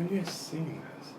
Why are you guys singing this?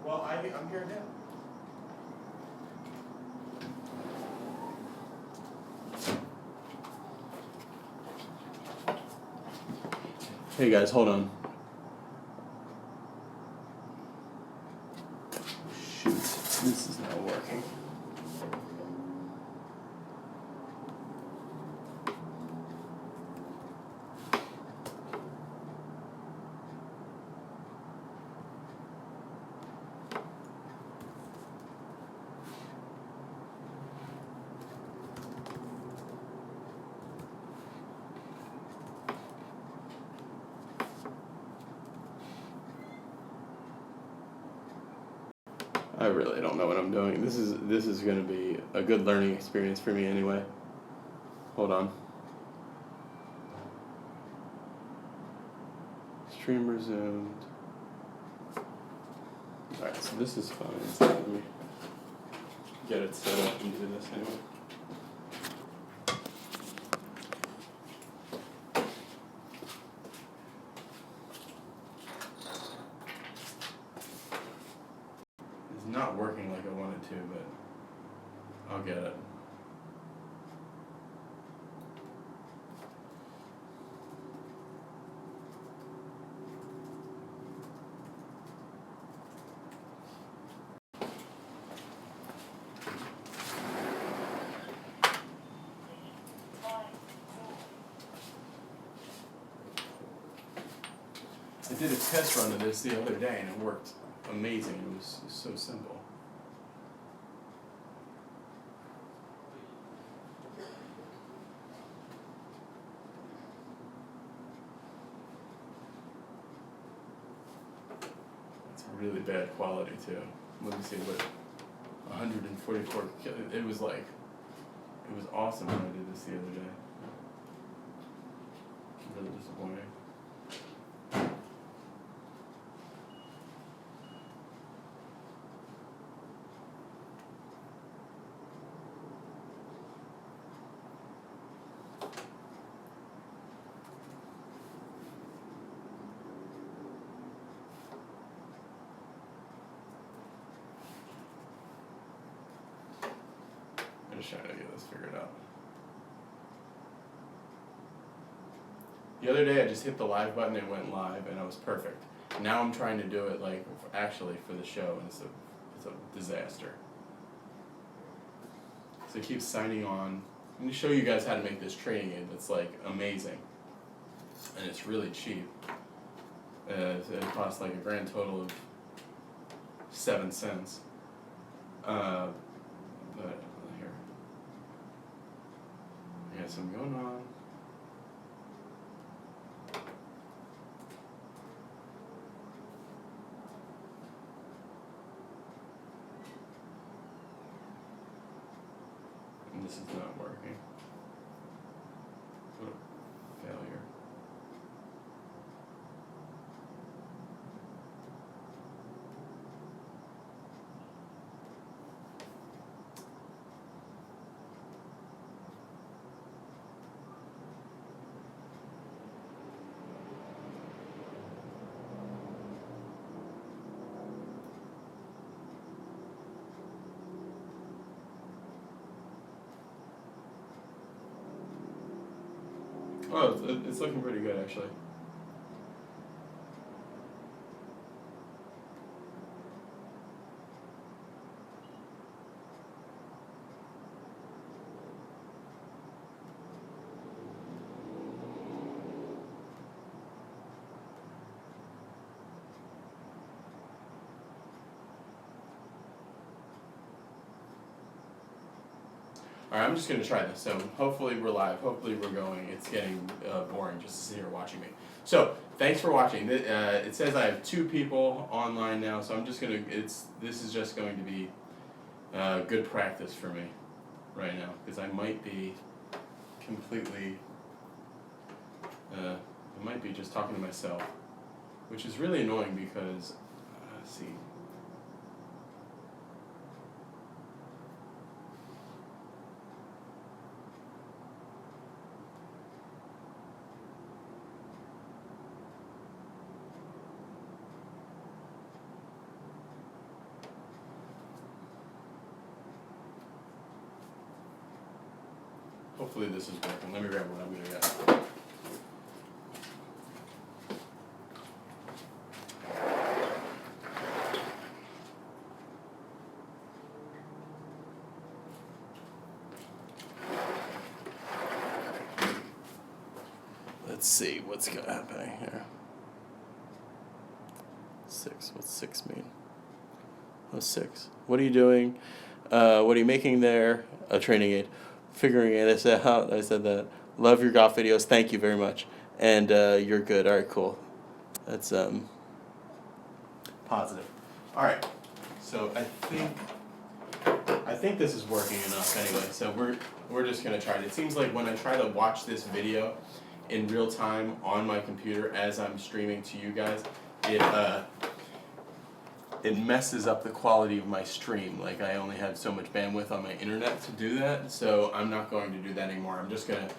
Well, I'm here now. Hey guys, hold on. Shoot, this is not working. I really don't know what I'm doing. This is going to be a good learning experience for me anyway. Hold on. Stream resumed. Alright, so this is fine. Let me get it set up and do this anyway. It's not working like I wanted to, but I'll get it. I did a test run of this the other day and it worked amazing. It was so simple. It's really bad quality too. Let me see what 144. It was awesome when I did this the other day. Really disappointing. I'm just trying to get this figured out. The other day I just hit the live button and it went live and it was perfect. Now I'm trying to do it like actually for the show and it's a disaster. So it keeps signing on. I'm gonna show you guys how to make this training aid that's like amazing. And it's really cheap. It costs like a grand total of 7 cents. But here, I got something going on. And this is not working. What a failure. Oh, it's looking pretty good actually. Alright, I'm just going to try this. So hopefully we're live. Hopefully we're going. It's getting boring just to sit here watching me. So thanks for watching. It says I have 2 people online now, so I'm just going to, this is just going to be good practice for me right now, because I might be completely, I might be just talking to myself, which is really annoying because, let's see. Hopefully this is working. Let me grab what I'm going to get. Let's see what's happening here. 6. What's 6 mean? Oh, 6. What are you doing? What are you making there? A training aid. Figuring this out. I said that. Love your golf videos. Thank you very much. And you're good. All right, cool. That's positive. All right. So I think this is working enough anyway. So we're just gonna try it. It seems like when I try to watch this video in real time on my computer as I'm streaming to you guys, it messes up the quality of my stream. Like I only have so much bandwidth on my internet to do that, so I'm not going to do that anymore. I'm just gonna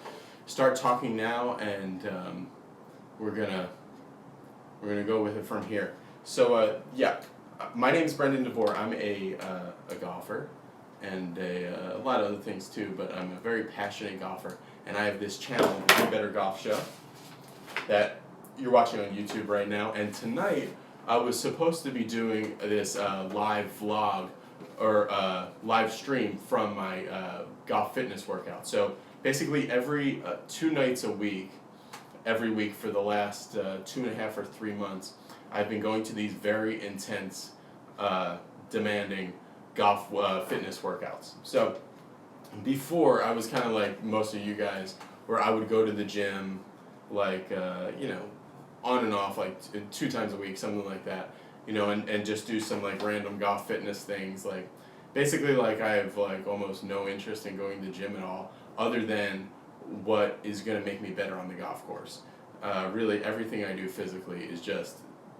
start talking now, and we're gonna go with it from here. So yeah, my name is Brendan DeVore. I'm a golfer, and a lot of other things too. But I'm a very passionate golfer, and I have this channel, the Be Better Golf Show, that you're watching on YouTube right now. And tonight, I was supposed to be doing this live vlog or live stream from my golf fitness workout. So basically every 2 nights a week, every week for the last 2.5 or 3 months, I've been going to these very intense, demanding golf fitness workouts. So before, I was kind of like most of you guys, where I would go to the gym, like, on and off, like 2 times a week, something like that, and just do some like random golf fitness things. Like basically, like I have like almost no interest in going to the gym at all, other than what is going to make me better on the golf course. Really, everything I do physically is just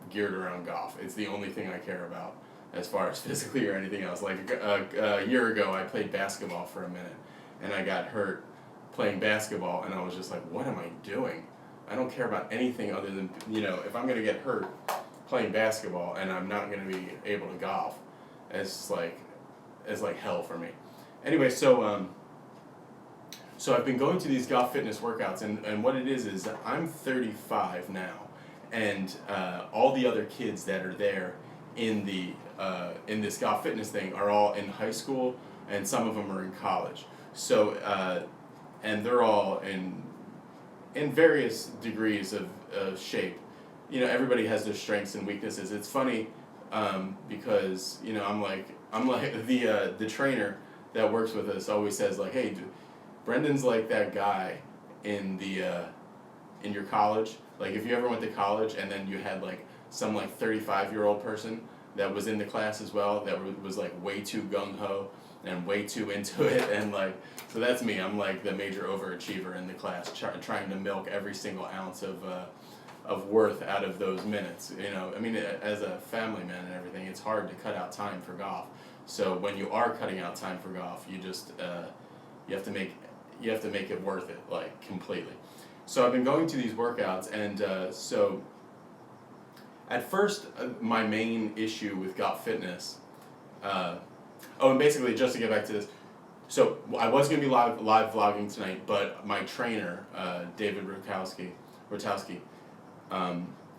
geared around golf. It's the only thing I care about as far as physically or anything else. Like a year ago, I played basketball for a minute, and I got hurt playing basketball, and I was just like, what am I doing? I don't care about anything other than, if I'm going to get hurt playing basketball and I'm not going to be able to golf, it's like hell for me. Anyway, so I've been going to these golf fitness workouts, and what it is I'm 35 now, and all the other kids that are there in the in this golf fitness thing are all in high school and some of them are in college. So and they're all in various degrees of shape. You know, everybody has their strengths and weaknesses. It's funny because you know I'm like the trainer that works with us always says like, hey, Brendan's like that guy in the in your college. Like if you ever went to college and then you had like some like 35-year-old person that was in the class as well that was like way too gung ho and way too into it, and like, so that's me. I'm like the major overachiever in the class, trying to milk every single ounce of worth out of those minutes. You know, I mean, as a family man and everything, it's hard to cut out time for golf. So when you are cutting out time for golf, you just you have to make it worth it, like completely. So I've been going to these workouts, and so at first my main issue with Golf Fitness. Oh, and basically, just to get back to this, so I was going to be live vlogging tonight, but my trainer, David Rutowski,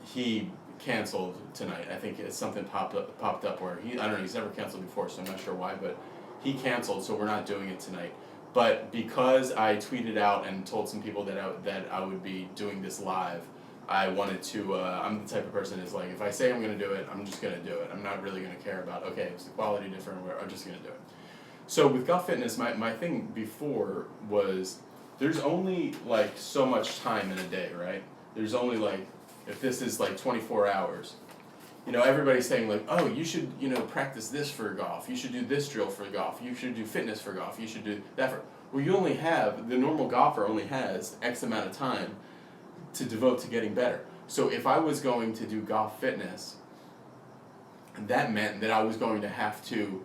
he canceled tonight. I think something popped up where I don't know, he's never canceled before, so I'm not sure why, but he canceled, so we're not doing it tonight. But because I tweeted out and told some people that I would be doing this live, I wanted to, I'm the type of person that's like, if I say I'm going to do it, I'm just going to do it. I'm not really going to care about, okay, is the quality different, I'm just going to do it. So with Golf Fitness, my thing before was, there's only like so much time in a day, right? There's only like, if this is like 24 hours, you know, everybody's saying like, oh, you should, you know, practice this for golf, you should do this drill for golf, you should do fitness for golf, you should do that for, well, the normal golfer only has X amount of time to devote to getting better. So if I was going to do Golf Fitness, that meant that I was going to have to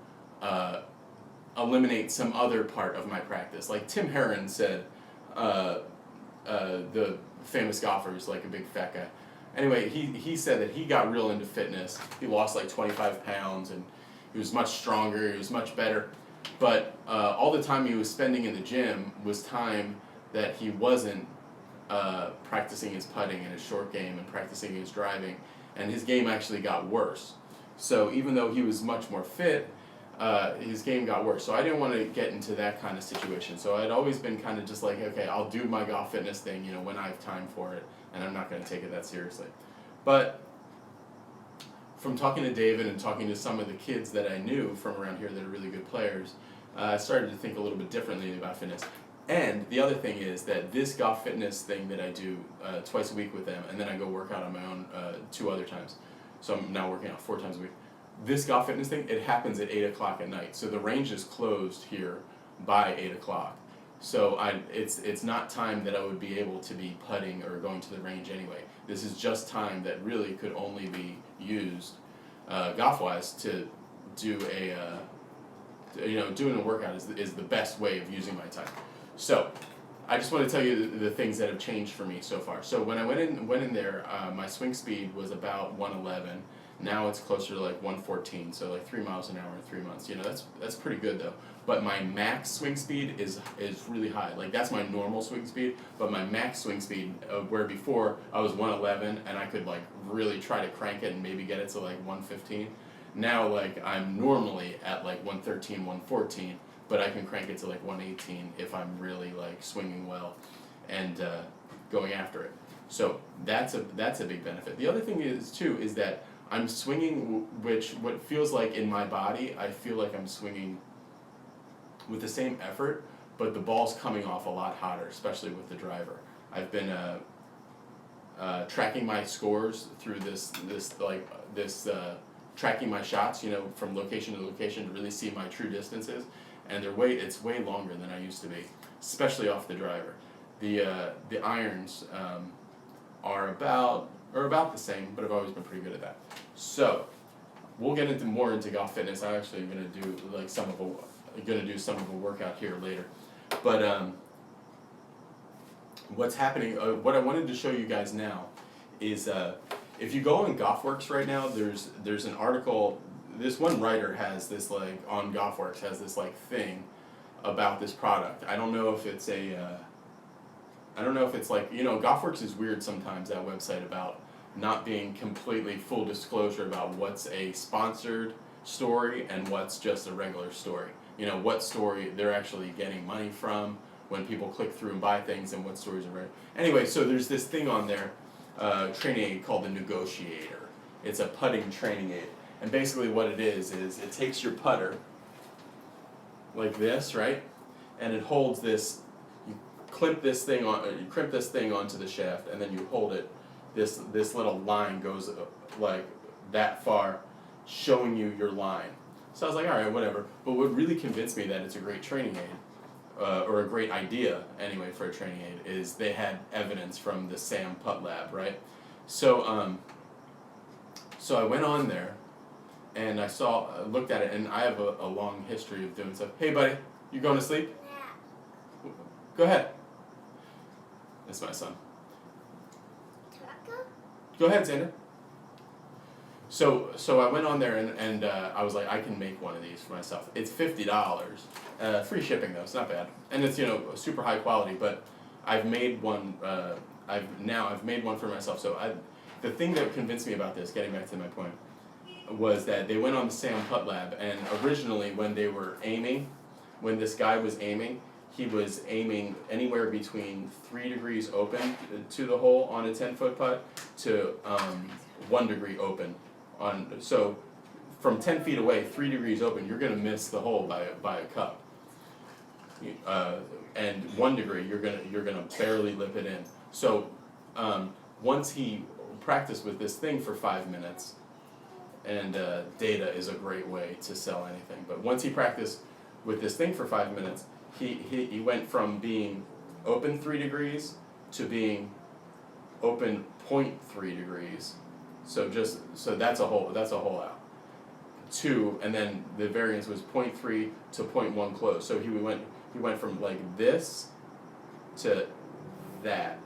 eliminate some other part of my practice. Like Tim Herron said, the famous golfer who's like a big fat guy. Anyway, he said that he got real into fitness. He lost like 25 pounds and he was much stronger, he was much better. But all the time he was spending in the gym was time that he wasn't practicing his putting and his short game and practicing his driving, and his game actually got worse. So even though he was much more fit, his game got worse. So I didn't want to get into that kind of situation. So I'd always been kind of just like, okay, I'll do my Golf Fitness thing, you know, when I have time for it, and I'm not going to take it that seriously. But from talking to David and talking to some of the kids that I knew from around here that are really good players, I started to think a little bit differently about fitness. And the other thing is that this Golf Fitness thing that I do twice a week with them, and then I go work out on my own 2 other times. So I'm now working out 4 times a week. This Golf Fitness thing, it happens at 8 o'clock at night. So the range is closed here by 8 o'clock. So it's not time that I would be able to be putting or going to the range anyway. This is just time that really could only be used golf-wise to do doing a workout is the best way of using my time. So, I just want to tell you the things that have changed for me so far. So when I went in there, my swing speed was about 111. Now it's closer to like 114. So like 3 miles an hour in 3 months. You know, that's pretty good though. But my max swing speed is really high. Like that's my normal swing speed. But my max swing speed, where before I was 111 and I could like really try to crank it and maybe get it to like 115. Now like I'm normally at like 113, 114. But I can crank it to like 118 if I'm really like swinging well and going after it. So that's a big benefit. The other thing is that I'm swinging, what feels like in my body, I feel like I'm swinging with the same effort, but the ball's coming off a lot hotter, especially with the driver. I've been tracking my scores through this tracking my shots, you know, from location to location to really see my true distances. And it's way longer than I used to be, especially off the driver. The irons are about the same, but I've always been pretty good at that. So we'll get more into Golf Fitness. I'm actually gonna do some of a workout here later. But what's happening? What I wanted to show you guys now is if you go on GolfWorks right now, there's an article. This one writer has this like on GolfWorks has this like thing about this product. I don't know if it's like, you know, GolfWorks is weird sometimes, that website, about not being completely full disclosure about what's a sponsored story and what's just a regular story. what story they're actually getting money from when people click through and buy things, and what stories are right. Anyway, so there's this thing on there, training aid called the Negotiator. It's a putting training aid. And basically what it is it takes your putter like this, right? And it holds this, you crimp this thing onto the shaft, and then you hold it, this little line goes like that far, showing you your line. So I was like, all right, whatever. But what really convinced me that it's a great training aid, or a great idea anyway for a training aid, is they had evidence from the Sam Putt Lab, right? So so I went on there, and I looked at it, and I have a long history of doing stuff. Hey, buddy, you going to sleep? Yeah. Go ahead. That's my son. Taco? Go ahead, Xander. So I went on there, and I was like, I can make one of these for myself. It's $50, free shipping though. It's not bad, and it's super high quality. But I've made one. I've made one for myself. So the thing that convinced me about this, getting back to my point, was that they went on the Sam Putt Lab, and originally when they were aiming, when this guy was aiming, he was aiming anywhere between 3 degrees open to the hole on a 10-foot putt to 1 degree open. So from 10 feet away, 3 degrees open, you're going to miss the hole by a cup. And 1 degree, you're gonna barely lip it in. So once he practiced with this thing for 5 minutes, and data is a great way to sell anything. But once he practiced with this thing for 5 minutes, he went from being open 3 degrees to being open 0.3 degrees. So that's a hole out. 2, and then the variance was 0.3 to 0.1 close. So he went from like this to that,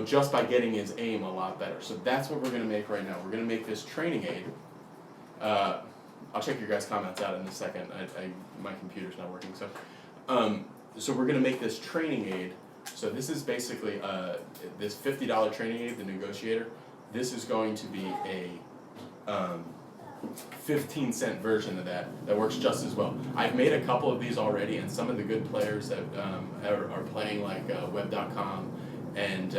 just by getting his aim a lot better. So that's what we're gonna make right now. We're gonna make this training aid. I'll check your guys' comments out in a second. My computer's not working, so we're gonna make this training aid. So this is basically this $50 training aid, the Negotiator. This is going to be a 15-cent version of that works just as well. I've made a couple of these already, and some of the good players that are playing like Web.com and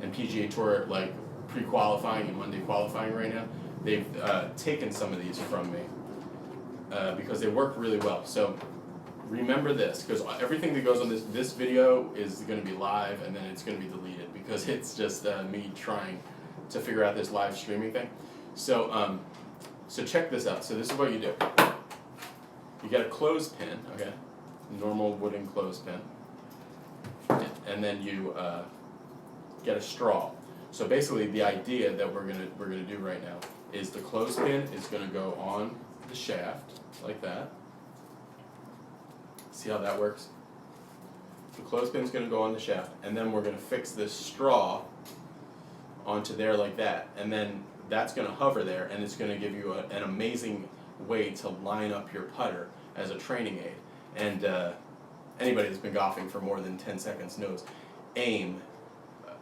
PGA Tour, like pre-qualifying and Monday qualifying right now, they've taken some of these from me because they work really well. So remember this, because everything that goes on this video is going to be live, and then it's going to be deleted because it's just me trying to figure out this live streaming thing. So so check this out. So this is what you do. You get a clothespin, okay, normal wooden clothespin, and then you get a straw. So basically, the idea that we're gonna do right now is the clothespin is gonna go on the shaft like that. See how that works? The clothespin's gonna go on the shaft, and then we're gonna fix this straw onto there like that, and then that's gonna hover there, and it's gonna give you an amazing way to line up your putter as a training aid. And anybody that's been golfing for more than 10 seconds knows aim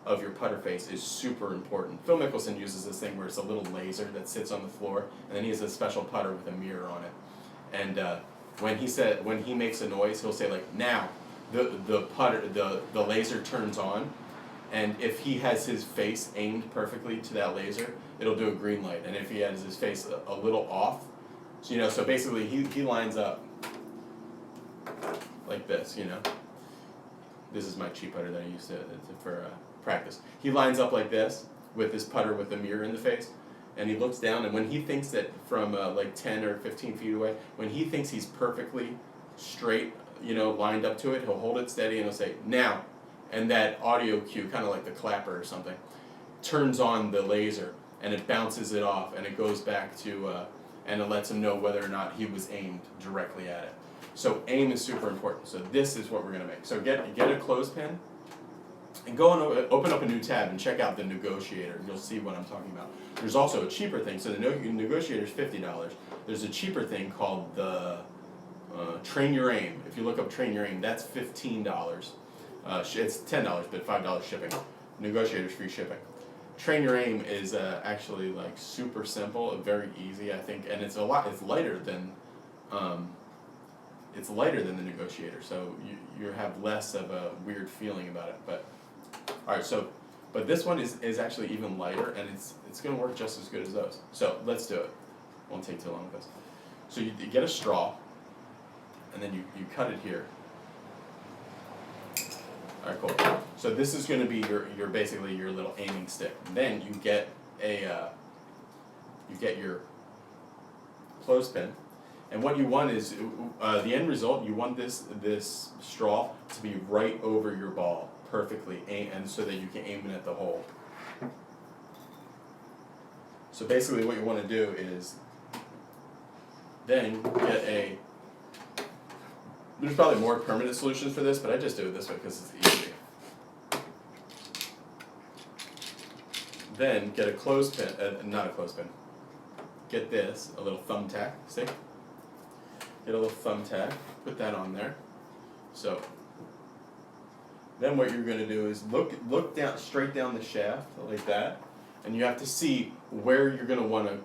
of your putter face is super important. Phil Mickelson uses this thing where it's a little laser that sits on the floor, and then he has a special putter with a mirror on it. And when he makes a noise, he'll say like, now the putter, the laser turns on, and if he has his face aimed perfectly to that laser, it'll do a green light. And if he has his face a little off, so basically he lines up like this, This is my cheap putter that I use for practice. He lines up like this with this putter with the mirror in the face, and he looks down, and when he thinks that from like 10 or 15 feet away, when he thinks he's perfectly straight, lined up to it, he'll hold it steady and he'll say, now. And that audio cue, kind of like the clapper or something, turns on the laser, and it bounces it off, and it goes back to, and it lets him know whether or not he was aimed directly at it. So aim is super important. So this is what we're gonna make. So get a clothespin, and go and open up a new tab and check out the Negotiator, and you'll see what I'm talking about. There's also a cheaper thing. So the Negotiator is $50. There's a cheaper thing called the Train Your Aim. If you look up Train Your Aim, that's $15. It's $10, but $5 shipping. Negotiator's free shipping. Train Your Aim is actually like super simple, very easy, I think, and it's lighter than it's lighter than the Negotiator, so you have less of a weird feeling about it. But all right, so but this one is actually even lighter, and it's gonna work just as good as those. So let's do it. Won't take too long with this. So you get a straw, and then you cut it here. All right, cool. So this is going to be your basically your little aiming stick. Then you get your clothespin, and what you want is the end result. You want this straw to be right over your ball perfectly, and so that you can aim it at the hole. So basically, what you want to do is then get a. There's probably more permanent solutions for this, but I just do it this way because it's easy. Then get a clothespin, not a clothespin. Get this, a little thumbtack, see? Get a little thumbtack, put that on there. So, then what you're gonna do is look down, straight down the shaft, like that, and you have to see where you're gonna wanna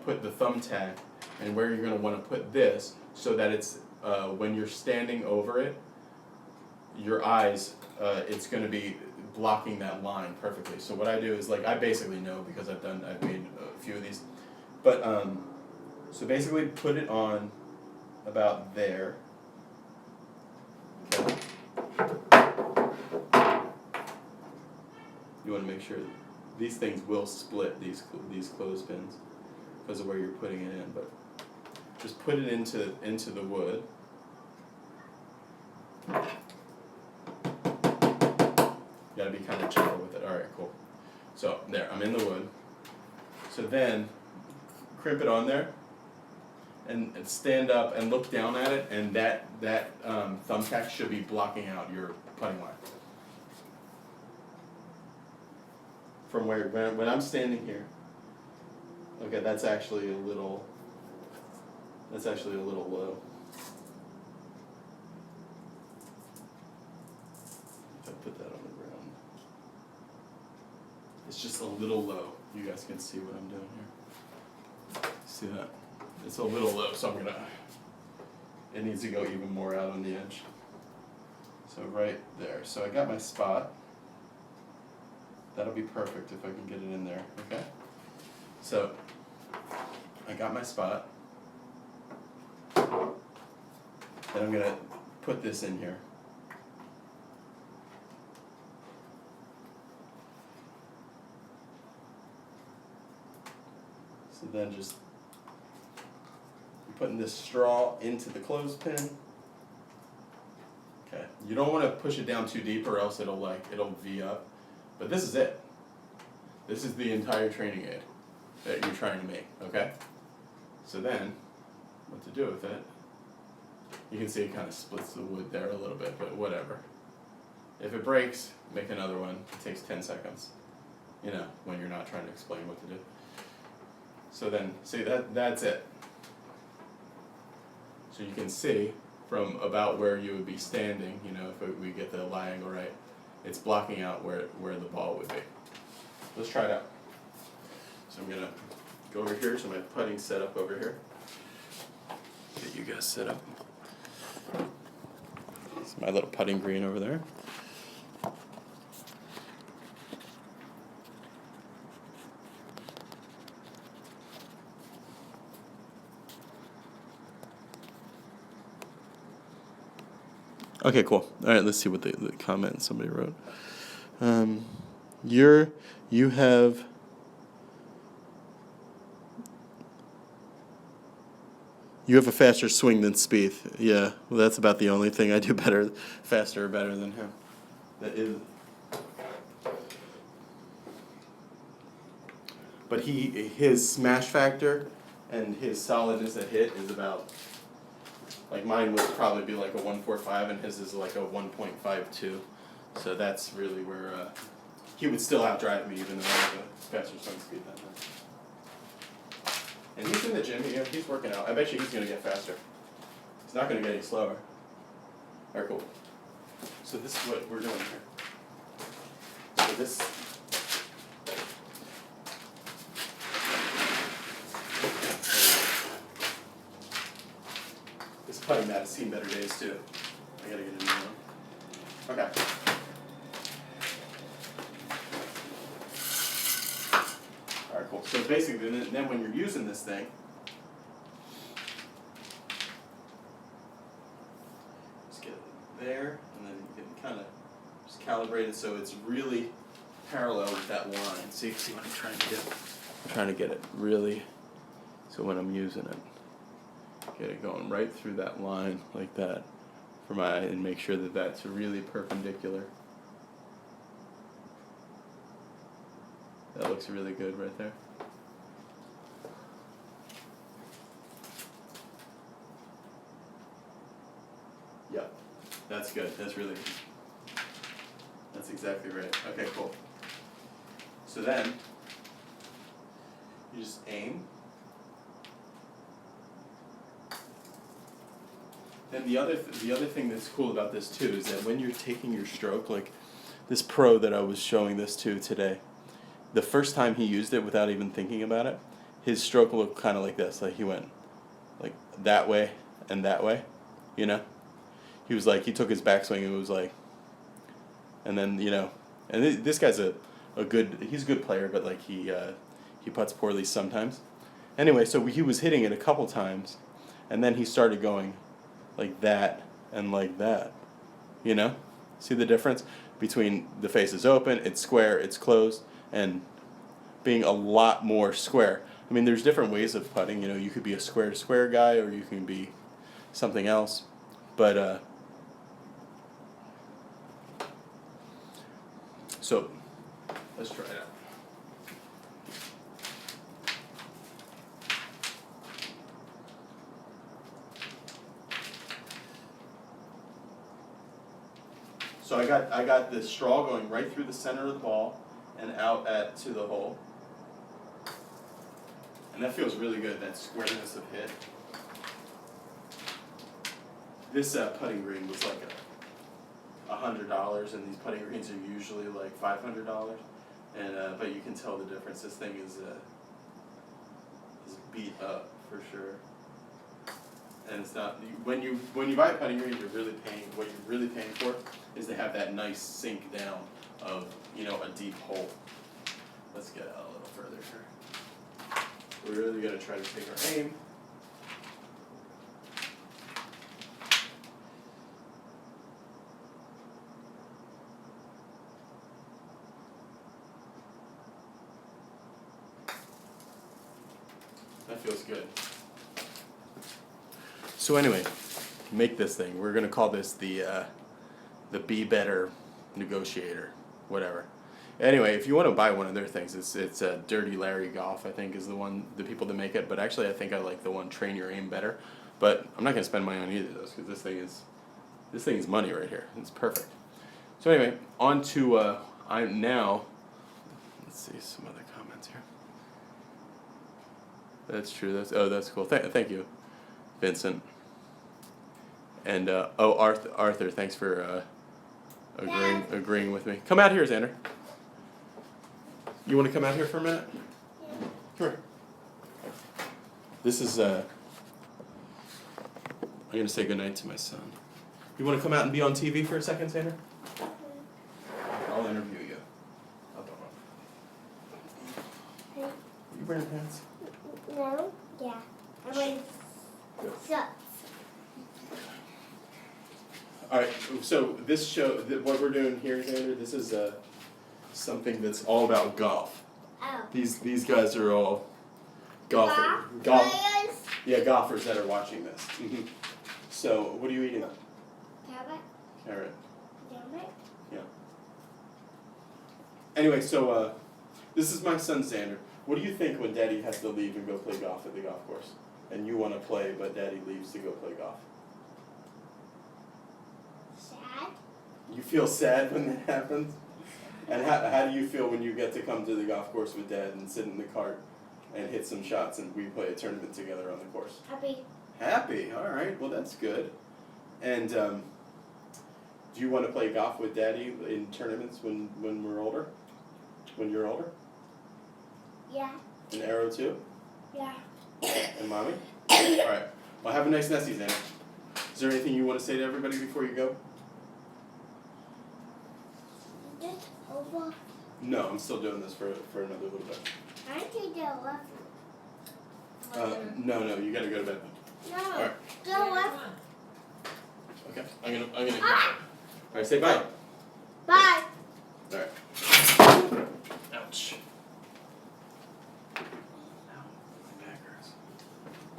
put the thumbtack and where you're gonna wanna put this, so that it's, when you're standing over it, your eyes, it's going to be blocking that line perfectly. So what I do is, like, I basically know because I've made a few of these, but so basically put it on about there. Okay. You want to make sure these things will split, these clothespins, because of where you're putting it in, but just put it into the wood. You gotta be kind of gentle with it. Alright, cool. So, there, I'm in the wood. So then, crimp it on there, and stand up and look down at it, and that thumbtack should be blocking out your putting line. From when I'm standing here, okay, that's actually a little low. If I put that on the ground, it's just a little low. You guys can see what I'm doing here. See that? It's a little low, so it needs to go even more out on the edge. So right there. So I got my spot. That'll be perfect if I can get it in there, okay? So I got my spot. Then I'm gonna put this in here. So then just putting this straw into the clothespin. Okay, you don't want to push it down too deep or else it'll V up. But this is it. This is the entire training aid that you're trying to make, okay? So then, what to do with it, you can see it kind of splits the wood there a little bit, but whatever. If it breaks, make another one. It takes 10 seconds, you know, when you're not trying to explain what to do. So then, see, that's it. So you can see from about where you would be standing, you know, if we get the lie angle right, it's blocking out where the ball would be. Let's try it out. So I'm gonna go over here to my putting setup over here. Get you guys set up. It's my little putting green over there. Okay, cool. All right, let's see what the comment somebody wrote. You have a faster swing than Spieth. Yeah, well, that's about the only thing I do faster or better than him. That is. But his smash factor and his solidness at hit is about, like, mine would probably be like a 1.45 and his is like a 1.52. So that's really where he would still outdrive me even though I have a faster swing speed than him. And he's in the gym, he's working out. I bet you he's going to get faster. He's not going to get any slower. Alright, cool. So this is what we're doing here. So this putting mat has seen better days too. I gotta get a new one. Okay. Alright, cool. So basically, then when you're using this thing, just get it there, and then you can kind of just calibrate it so it's really parallel with that line. See what I'm trying to do? I'm trying to get it really, so when I'm using it, get it going right through that line like that for my eye, and make sure that that's really perpendicular. That looks really good right there. Yep, that's good. That's really good. That's exactly right. Okay, cool. So then, you just aim. And the other thing that's cool about this too is that when you're taking your stroke, like this pro that I was showing this to today, the first time he used it without even thinking about it, his stroke looked kind of like this. Like he went like that way and that way, you know? He was like, he took his backswing and it was like, and then, you know, and this guy's he's a good player, but like he putts poorly sometimes. Anyway, so he was hitting it a couple times, and then he started going like that and like that, you know? See the difference between the face is open, it's square, it's closed, and being a lot more square. I mean, there's different ways of putting, you know, you could be a square to square guy, or you can be something else, but so let's try it out. So I got the straw going right through the center of the ball and out to the hole. And that feels really good, that squareness of hit. This putting green was like $100, and these putting greens are usually like $500. And but you can tell the difference. This thing is beat up for sure. And it's not, when you buy a putting green, what you're really paying for is to have that nice sink down of, you know, a deep hole. Let's get out a little further here. We're really gonna try to take our aim. That feels good. So anyway, make this thing. We're gonna call this the Be Better Negotiator, whatever. Anyway, if you want to buy one of their things, it's Dirty Larry Golf, I think, is the people that make it. But actually, I think I like the one Train Your Aim better. But I'm not gonna spend money on either of those because this thing is money right here. It's perfect. So anyway, on to I'm now. Let's see some other comments here. That's true. That's cool. Thank you, Vincent. And Arthur, thanks for agreeing with me. Come out here, Xander. You want to come out here for a minute? Yeah. Come here. This is I'm gonna say goodnight to my son. You want to come out and be on TV for a second, Xander? I'll interview you. Hey. Are you wearing pants? No? Yeah. I'm wearing socks. All right. So this show, what we're doing here, Xander, this is something that's all about golf. Oh. These guys are all golfers. Players. Yeah, golfers that are watching this. Mm-hmm. So, what are you eating? Carrot. Carrot. Carrot. Yeah. Anyway, so this is my son Xander. What do you think when Daddy has to leave and go play golf at the golf course, and you want to play, but Daddy leaves to go play golf? Sad. You feel sad when that happens? And how do you feel when you get to come to the golf course with Dad and sit in the cart and hit some shots and we play a tournament together on the course? Happy. Happy. All right. Well, that's good. And do you want to play golf with Daddy in tournaments when we're older? When you're older? Yeah. And Arrow too? Yeah. And Mommy? All right. Well, have a nice Nessie, Xander. Is there anything you want to say to everybody before you go? Is it over? No, I'm still doing this for another little bit. I think they're left. No, you gotta go to bed. No, Alright. they're left. Okay, I'm gonna. Alright, say bye. Bye. Alright. Ouch. Ow, my back hurts.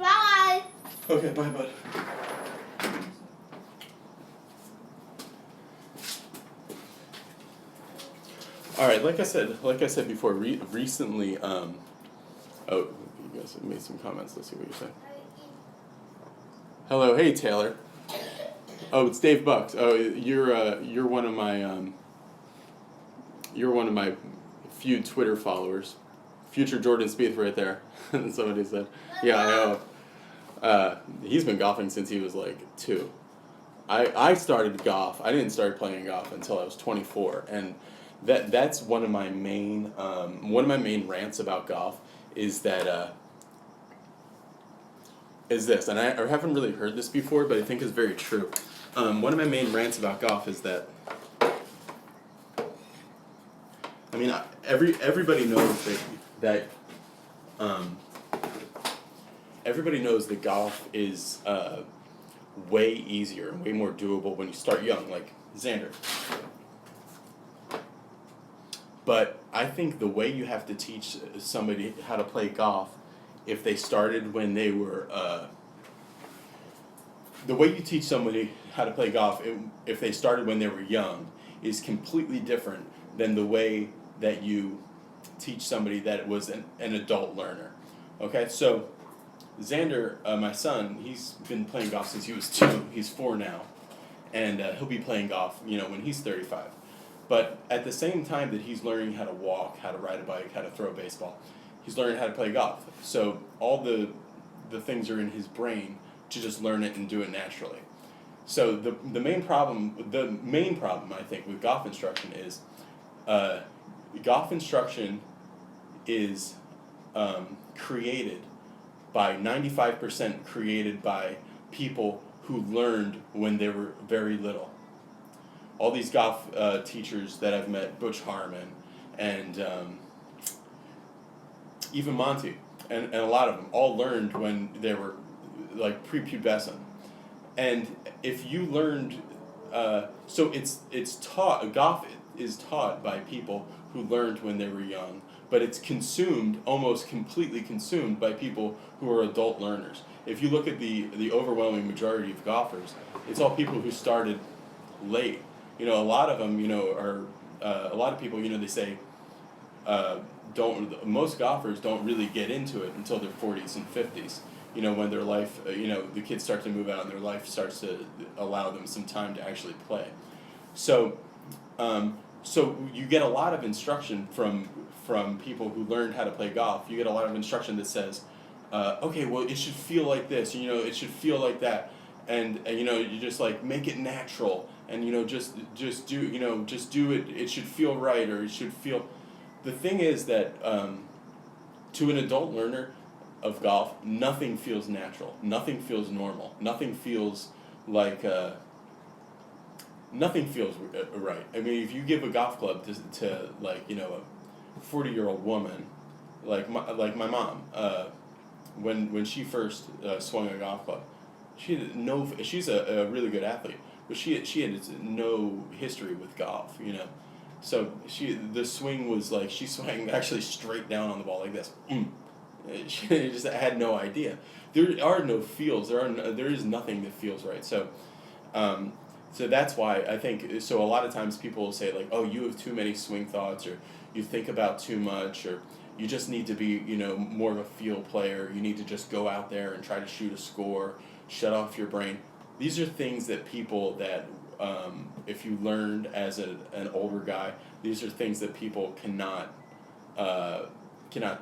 Bye. Okay, bye, bud. All right, like I said before, recently, oh, you guys have made some comments. Let's see what you say. Hello, hey Taylor. Oh, it's Dave Bucks. Oh, you're one of my few Twitter followers. Future Jordan Spieth right there. Somebody said. Yeah, I know. He's been golfing since he was like 2. I started golf. I didn't start playing golf until I was 24, and that's one of my main rants about golf is that is this, and I haven't really heard this before, but I think it's very true. One of my main rants about golf is that, I mean, everybody knows that everybody knows that golf is way easier and way more doable when you start young, like Xander. But I think the way you have to teach somebody how to play golf, if they started when they were, the way you teach somebody how to play golf, if they started when they were young, is completely different than the way that you teach somebody that was an adult learner. Okay, so Xander, my son, he's been playing golf since he was 2. He's 4 now, and he'll be playing golf, when he's 35. But at the same time that he's learning how to walk, how to ride a bike, how to throw a baseball, he's learning how to play golf. So all the things are in his brain to just learn it and do it naturally. So the main problem I think with golf instruction is golf instruction is created by 95% created by people who learned when they were very little. All these golf teachers that I've met, Butch Harmon, and even Monty, and a lot of them, all learned when they were like prepubescent. And if you learned, so it's taught, golf is taught by people who learned when they were young, but it's consumed, almost completely consumed by people who are adult learners. If you look at the overwhelming majority of golfers, it's all people who started late. A lot of them, are a lot of people. They say most golfers don't really get into it until their 40s and 50s. When their life, the kids start to move out and their life starts to allow them some time to actually play. So you get a lot of instruction from people who learned how to play golf. You get a lot of instruction that says, okay, well, it should feel like this. It should feel like that. And you just like make it natural, and just do it. It should feel right, or it should feel. The thing is that to an adult learner of golf, nothing feels natural. Nothing feels normal. Nothing feels like. Nothing feels right. I mean, if you give a golf club to like a 40-year-old woman, like my mom, when she first swung a golf club. She's a really good athlete, but she had no history with golf, So the swing was like she swung actually straight down on the ball like this. She just had no idea. There are no feels. There is nothing that feels right. So that's why I think so. A lot of times people will say like, oh, you have too many swing thoughts, or you think about too much, or you just need to be more of a field player. You need to just go out there and try to shoot a score. Shut off your brain. These are things that people that, if you learned as an older guy, these are things that people cannot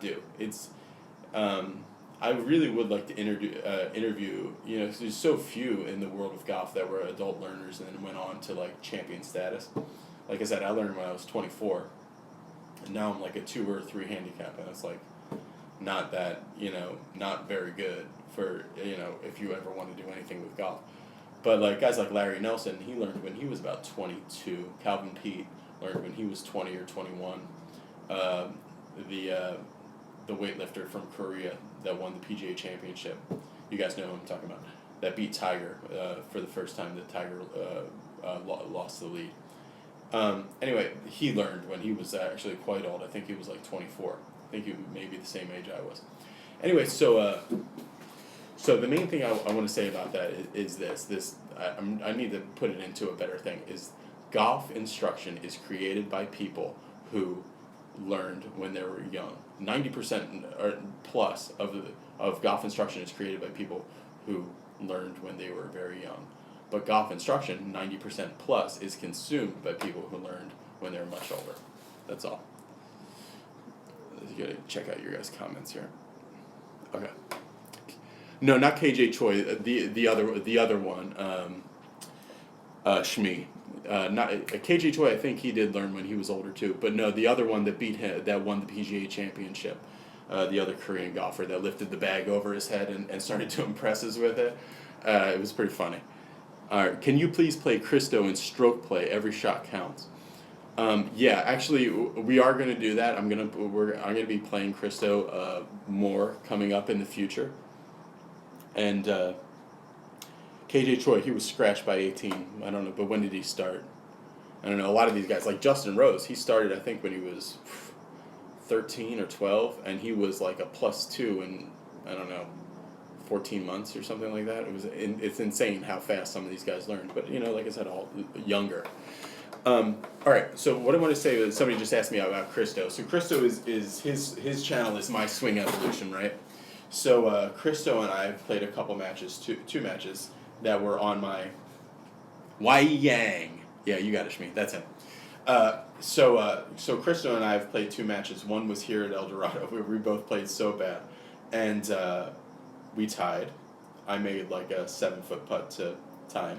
do. It's, I really would like to interview, there's so few in the world of golf that were adult learners and then went on to like champion status. Like I said, I learned when I was 24, and now I'm like a 2 or 3 handicap, and it's like not that, not very good for, if you ever want to do anything with golf. But like guys like Larry Nelson, he learned when he was about 22. Calvin Pete learned when he was 20 or 21. Um, the weightlifter from Korea that won the PGA Championship, you guys know who I'm talking about. That beat Tiger for the first time. That Tiger lost the lead. Anyway, he learned when he was actually quite old. I think he was like 24. I think he may be the same age I was. Anyway, so the main thing I want to say about that is this. I need to put it into a better thing. Is golf instruction is created by people who learned when they were young. 90% or plus of golf instruction is created by people who learned when they were very young. But golf instruction, 90% plus, is consumed by people who learned when they were much older. That's all. You gotta check out your guys' comments here. Okay. No, not KJ Choi. The other one. Shmi. Not KJ Choi. I think he did learn when he was older too. But no, the other one that beat him, that won the PGA Championship. The other Korean golfer that lifted the bag over his head and started to impress us with it. It was pretty funny. All right, can you please play Christo in stroke play? Every shot counts. Yeah, actually, we are going to do that. I'm gonna be playing Christo more coming up in the future. And KJ Choi, he was scratched by 18. I don't know, but when did he start? I don't know. A lot of these guys, like Justin Rose, he started I think when he was 13 or 12, and he was like a +2 in, I don't know, 14 months or something like that. It's insane how fast some of these guys learn. But like I said, all younger. All right. So what I want to say is somebody just asked me about Christo. So Christo is his channel is My Swing Evolution, right? So Christo and I have played a couple matches, two matches that were on my Wai Yang. Yeah, you got it, Shmi. That's him. So Christo and I have played 2 matches. One was here at El Dorado. We both played so bad, and we tied. I made like a 7-foot putt to tie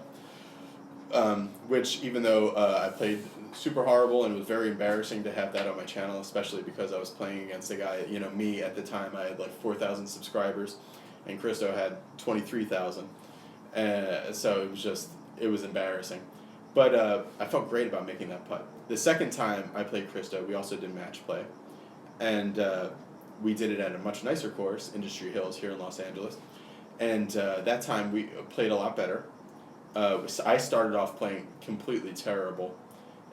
him, which even though I played super horrible and it was very embarrassing to have that on my channel, especially because I was playing against a guy. Me at the time I had like 4,000 subscribers, and Christo had 23,000. So it was embarrassing. But I felt great about making that putt. The second time I played Christo, we also did match play. And we did it at a much nicer course, Industry Hills here in Los Angeles. And that time we played a lot better. I started off playing completely terrible.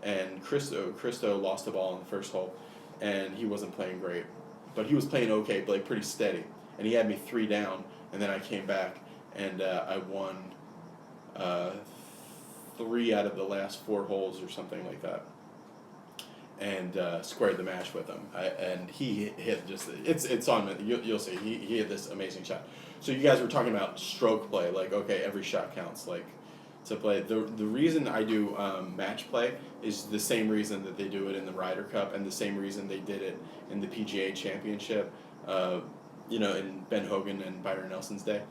And Christo lost the ball in the first hole. And he wasn't playing great. But he was playing okay, like pretty steady. And he had me 3 down. And then I came back and I won 3 out of the last 4 holes or something like that, and squared the match with him. And he hit just it's on. You'll see he hit this amazing shot. So you guys were talking about stroke play, like okay, every shot counts, like to play. The reason I do match play is the same reason that they do it in the Ryder Cup, and the same reason they did it in the PGA Championship. In Ben Hogan and Byron Nelson's day,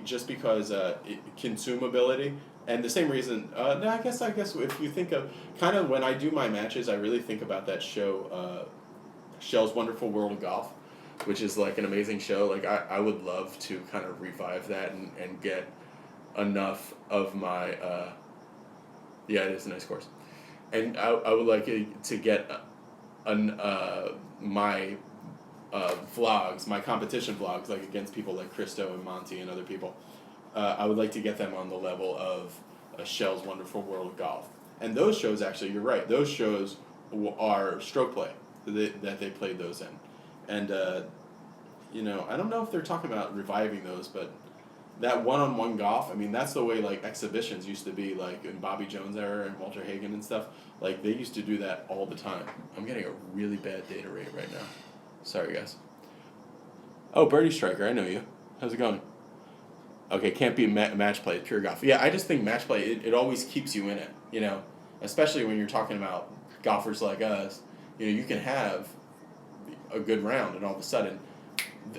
just because consumability. And the same reason, I guess if you think of, kind of when I do my matches, I really think about that show, Shell's Wonderful World of Golf, which is like an amazing show. Like I would love to kind of revive that and get enough of my, yeah, it is a nice course. And I would like to get my vlogs, my competition vlogs, like against people like Christo and Monty and other people. I would like to get them on the level of Shell's Wonderful World of Golf. And those shows, actually, you're right, those shows are stroke play that they played those in. And, I don't know if they're talking about reviving those, but that one-on-one golf, I mean, that's the way, like, exhibitions used to be, like, in Bobby Jones' era and Walter Hagen and stuff. Like, they used to do that all the time. I'm getting a really bad data rate right now. Sorry, guys. Oh, Birdie Striker, I know you. How's it going? Okay, can't be match play, pure golf. Yeah, I just think match play, it always keeps you in it, especially when you're talking about golfers like us. You can have a good round, and all of a sudden,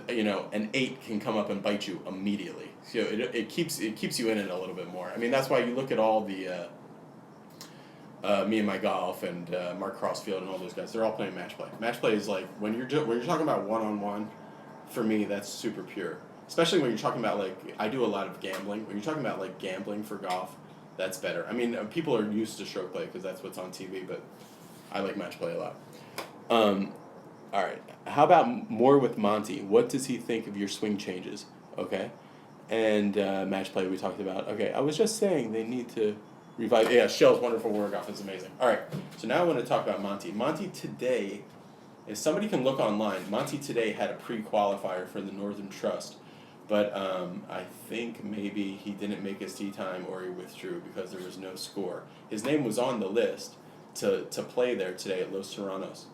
an 8 can come up and bite you immediately. So it keeps you in it a little bit more. I mean, that's why you look at all the Me and My Golf and Mark Crossfield and all those guys. They're all playing match play. Match play is like when you're talking about one-on-one. For me, that's super pure. especially when you're talking about like I do a lot of gambling. When you're talking about like gambling for golf, that's better. I mean, people are used to stroke play because that's what's on TV, but I like match play a lot. All right. How about more with Monty? What does he think of your swing changes? Okay. And match play we talked about. Okay. I was just saying they need to revive. Yeah, Shell's wonderful workout is amazing. All right. So now I want to talk about Monty. Monty today, if somebody can look online, Monty today had a pre-qualifier for the Northern Trust. But I think maybe he didn't make his tee time or he withdrew because there was no score. His name was on the list to play there today at Los Serranos,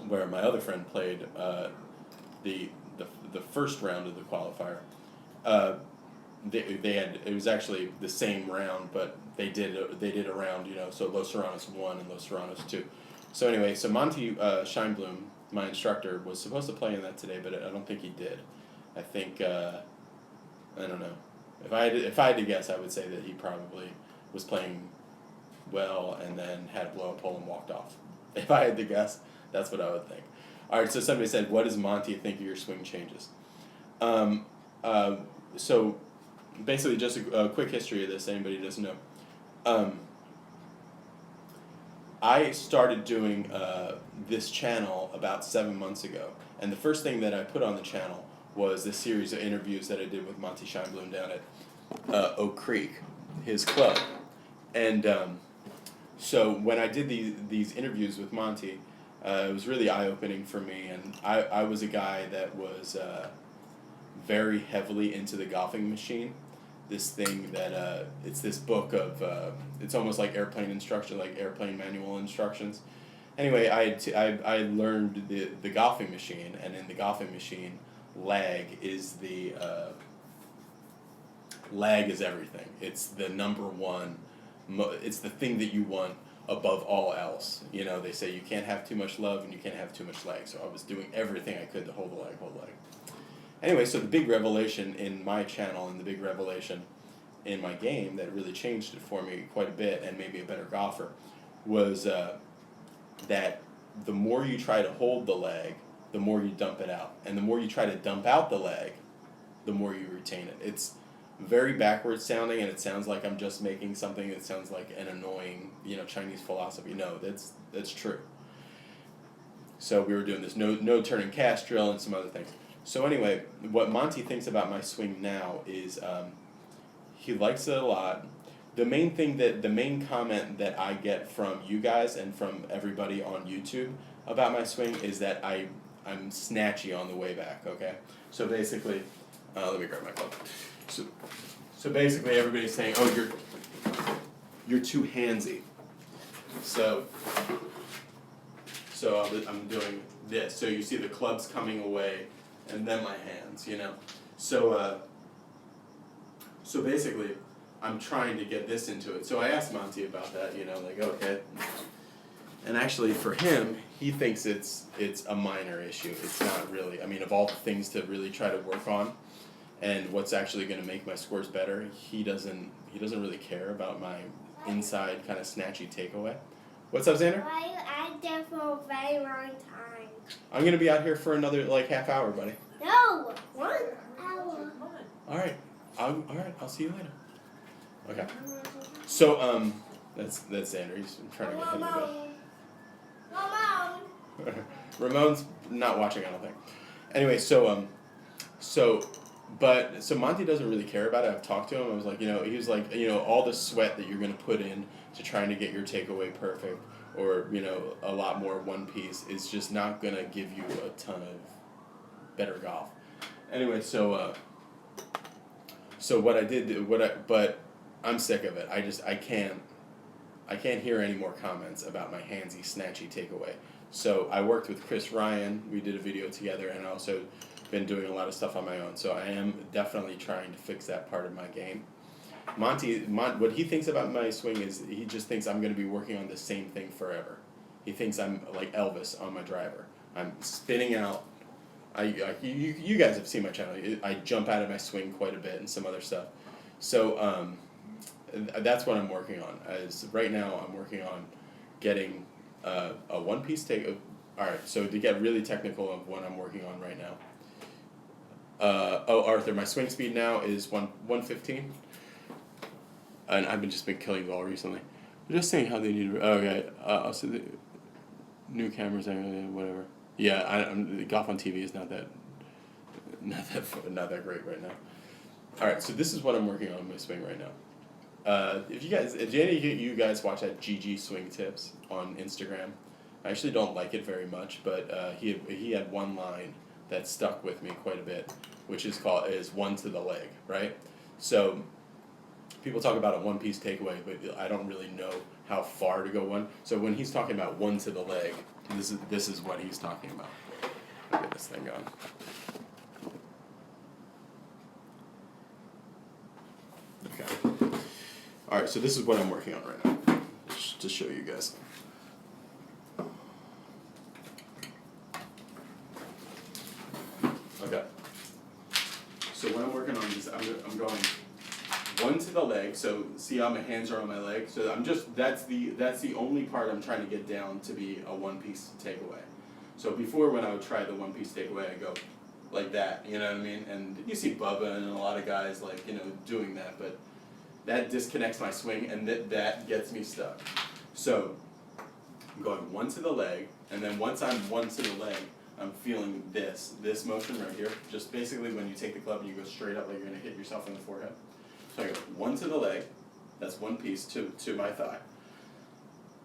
where my other friend played the first round of the qualifier. They had, it was actually the same round, but they did a round, you know. So Los Serranos 1 and Los Serranos 2. So anyway, so Monty Scheinblum, my instructor, was supposed to play in that today, but I don't think he did. I think I don't know. If I had to guess, I would say that he probably was playing well and then had a blow up hole and walked off. If I had to guess, that's what I would think. All right. So somebody said, "What does Monty think of your swing changes?" So basically, just a quick history of this. Anybody who doesn't know. I started doing this channel about 7 months ago, and the first thing that I put on the channel was this series of interviews that I did with Monty Scheinblum down at Oak Creek, his club. And so when I did these interviews with Monty, it was really eye-opening for me. And I was a guy that was very heavily into the golfing machine. This thing that, it's this book of, it's almost like airplane instruction, like airplane manual instructions. Anyway, I learned the golfing machine, and in the golfing machine, lag is everything. It's the number one. It's the thing that you want above all else. You know, they say you can't have too much love and you can't have too much lag. So I was doing everything I could to hold the lag. Anyway, so the big revelation in my channel and the big revelation in my game that really changed it for me quite a bit and made me a better golfer was that the more you try to hold the lag, the more you dump it out. And the more you try to dump out the lag, the more you retain it. It's very backwards sounding, and it sounds like I'm just making something that sounds like an annoying, Chinese philosophy. No, that's true. So we were doing this no turning cast drill and some other things. So anyway, what Monty thinks about my swing now is he likes it a lot. The main comment that I get from you guys and from everybody on YouTube about my swing is that I'm snatchy on the way back, okay? So basically, let me grab my club. So basically everybody's saying, oh, you're too handsy. So I'm doing this. So you see the clubs coming away and then my hands, So basically I'm trying to get this into it. So I asked Monty about that, like, okay. And actually for him, he thinks it's a minor issue. It's not really. I mean, of all the things to really try to work on and what's actually going to make my scores better, he doesn't really care about my inside kind of snatchy takeaway. What's up, Xander? Why are you out there for a very long time? I'm going to be out here for another half hour, buddy. No, 1 hour. All right. I'll see you later. Okay. So that's Xander. He's trying to get him to bed. Ramon's not watching, I don't think. Anyway, so Monty doesn't really care about it. I've talked to him. I was like, he was like, all the sweat that you're going to put in to trying to get your takeaway perfect or, a lot more one piece is just not going to give you a ton of better golf. Anyway, so what I did, but I'm sick of it. I can't hear any more comments about my handsy, snatchy takeaway. So I worked with Chris Ryan. We did a video together, and I also been doing a lot of stuff on my own. So I am definitely trying to fix that part of my game. Monty, what he thinks about my swing is he just thinks I'm going to be working on the same thing forever. He thinks I'm like Elvis on my driver. I'm spinning out. You guys have seen my channel. I jump out of my swing quite a bit and some other stuff. So that's what I'm working on. Right now I'm working on getting a one-piece take. All right, so to get really technical of what I'm working on right now, Arthur, my swing speed now is 115. And I've just been killing the ball recently. I'm just saying how they need to. Okay, so the new cameras, whatever. Yeah, golf on TV is not that great right now. All right, so this is what I'm working on in my swing right now. If any of you guys watch that GG Swing Tips on Instagram, I actually don't like it very much, but he had one line that stuck with me quite a bit, which is one to the leg, right? So people talk about a one-piece takeaway, but I don't really know how far to go one. So when he's talking about one to the leg, this is what he's talking about. Let me get this thing going. Okay. All right, so this is what I'm working on right now, just to show you guys. Okay. So what I'm working on is I'm going one to the leg. So see how my hands are on my leg. So that's the only part I'm trying to get down to be a one-piece takeaway. So before, when I would try the one-piece takeaway, I go like that. You know what I mean? And you see Bubba and a lot of guys doing that, but that disconnects my swing, and that gets me stuck. So I'm going one to the leg, and then once I'm one to the leg, I'm feeling this motion right here. Just basically when you take the club and you go straight up like you're gonna hit yourself in the forehead. So I go one to the leg, that's one piece to my thigh.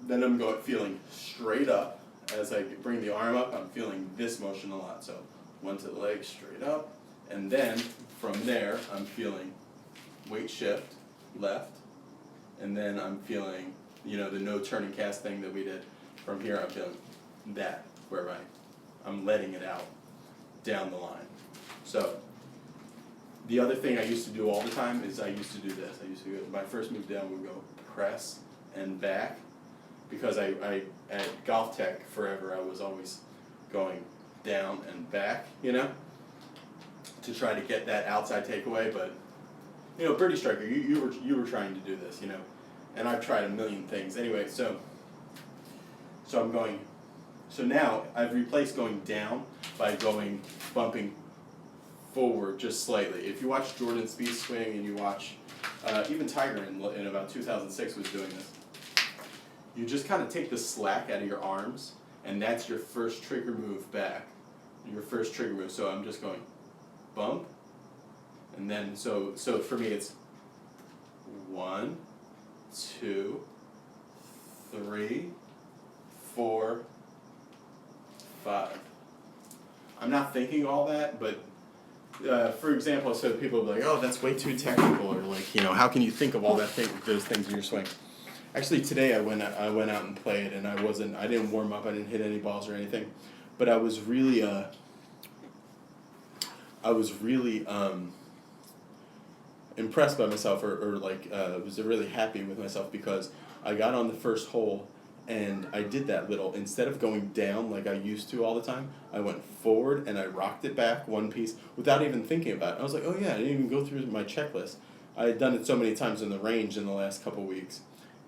Then I'm feeling straight up. As I bring the arm up, I'm feeling this motion a lot. So one to the leg, straight up, and then from there I'm feeling weight shift, left, and then I'm feeling, the no turning cast thing that we did. From here I'm feeling that, where I'm letting it out down the line. So the other thing I used to do all the time is I used to do this. My first move down would go press and back, because I at Golf Tech forever I was always going down and back, to try to get that outside takeaway. But Birdie Striker, you were trying to do this, and I've tried a million things. Anyway, so I'm going. So now I've replaced going down by bumping forward just slightly. If you watch Jordan Spieth swing, and you watch even Tiger in about 2006 was doing this, you just kind of take the slack out of your arms, and that's your first trigger move back. Your first trigger move. So I'm just going bump, and then so for me it's 1, 2, 3, 4, 5. I'm not thinking all that, but for example, so people will be like, "Oh, that's way too technical," or "How can you think of all those things in your swing?" Actually, today I went out and played, and I didn't warm up, I didn't hit any balls or anything, but I was really impressed by myself, or was really happy with myself, because I got on the first hole and I did that instead of going down like I used to all the time, I went forward and I rocked it back one piece without even thinking about it. I was like, oh yeah, I didn't even go through my checklist. I had done it so many times in the range in the last couple weeks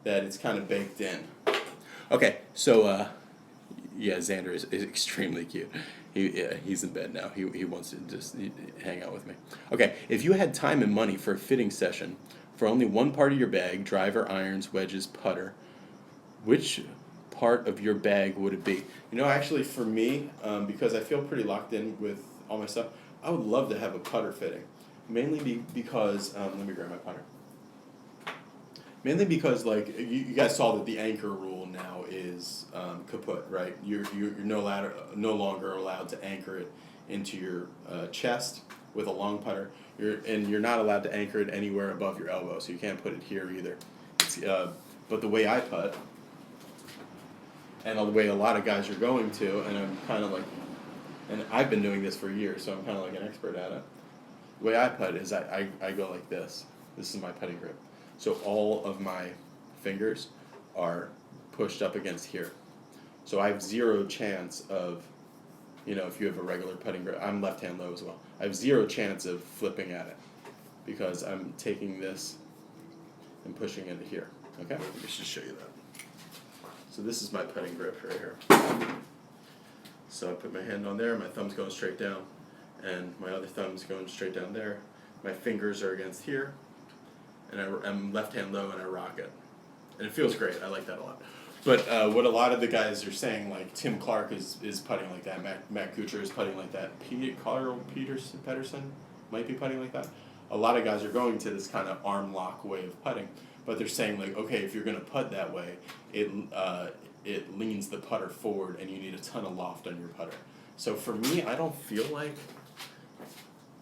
that it's kind of baked in. Okay, so yeah, Xander is extremely cute. He's in bed now. He wants to just hang out with me. Okay, if you had time and money for a fitting session for only one part of your bag, driver, irons, wedges, putter, which part of your bag would it be? Actually for me, because I feel pretty locked in with all my stuff, I would love to have a putter fitting. Mainly because, let me grab my putter. Mainly because, you guys saw that the anchor rule now is kaput, right? You're no longer allowed to anchor it into your chest with a long putter. You're not allowed to anchor it anywhere above your elbow, so you can't put it here either. But the way I putt, and the way a lot of guys are going to, and I'm kind of and I've been doing this for years, so I'm kind of like an expert at it. The way I putt is I go like this. This is my putting grip. So all of my fingers are pushed up against here. So I have zero chance of, if you have a regular putting grip, I'm left-hand low as well. I have zero chance of flipping at it because I'm taking this and pushing into here. Okay? Let me just show you that. So this is my putting grip right here. So I put my hand on there, my thumb's going straight down, and my other thumb's going straight down there. My fingers are against here, and I'm left hand low and I rock it. And it feels great. I like that a lot. But what a lot of the guys are saying, like Tim Clark is putting like that, Matt Kuchar is putting like that, Carl Pedersen might be putting like that. A lot of guys are going to this kind of arm lock way of putting, but they're saying like, okay, if you're going to putt that way, it leans the putter forward and you need a ton of loft on your putter. So for me, I don't feel like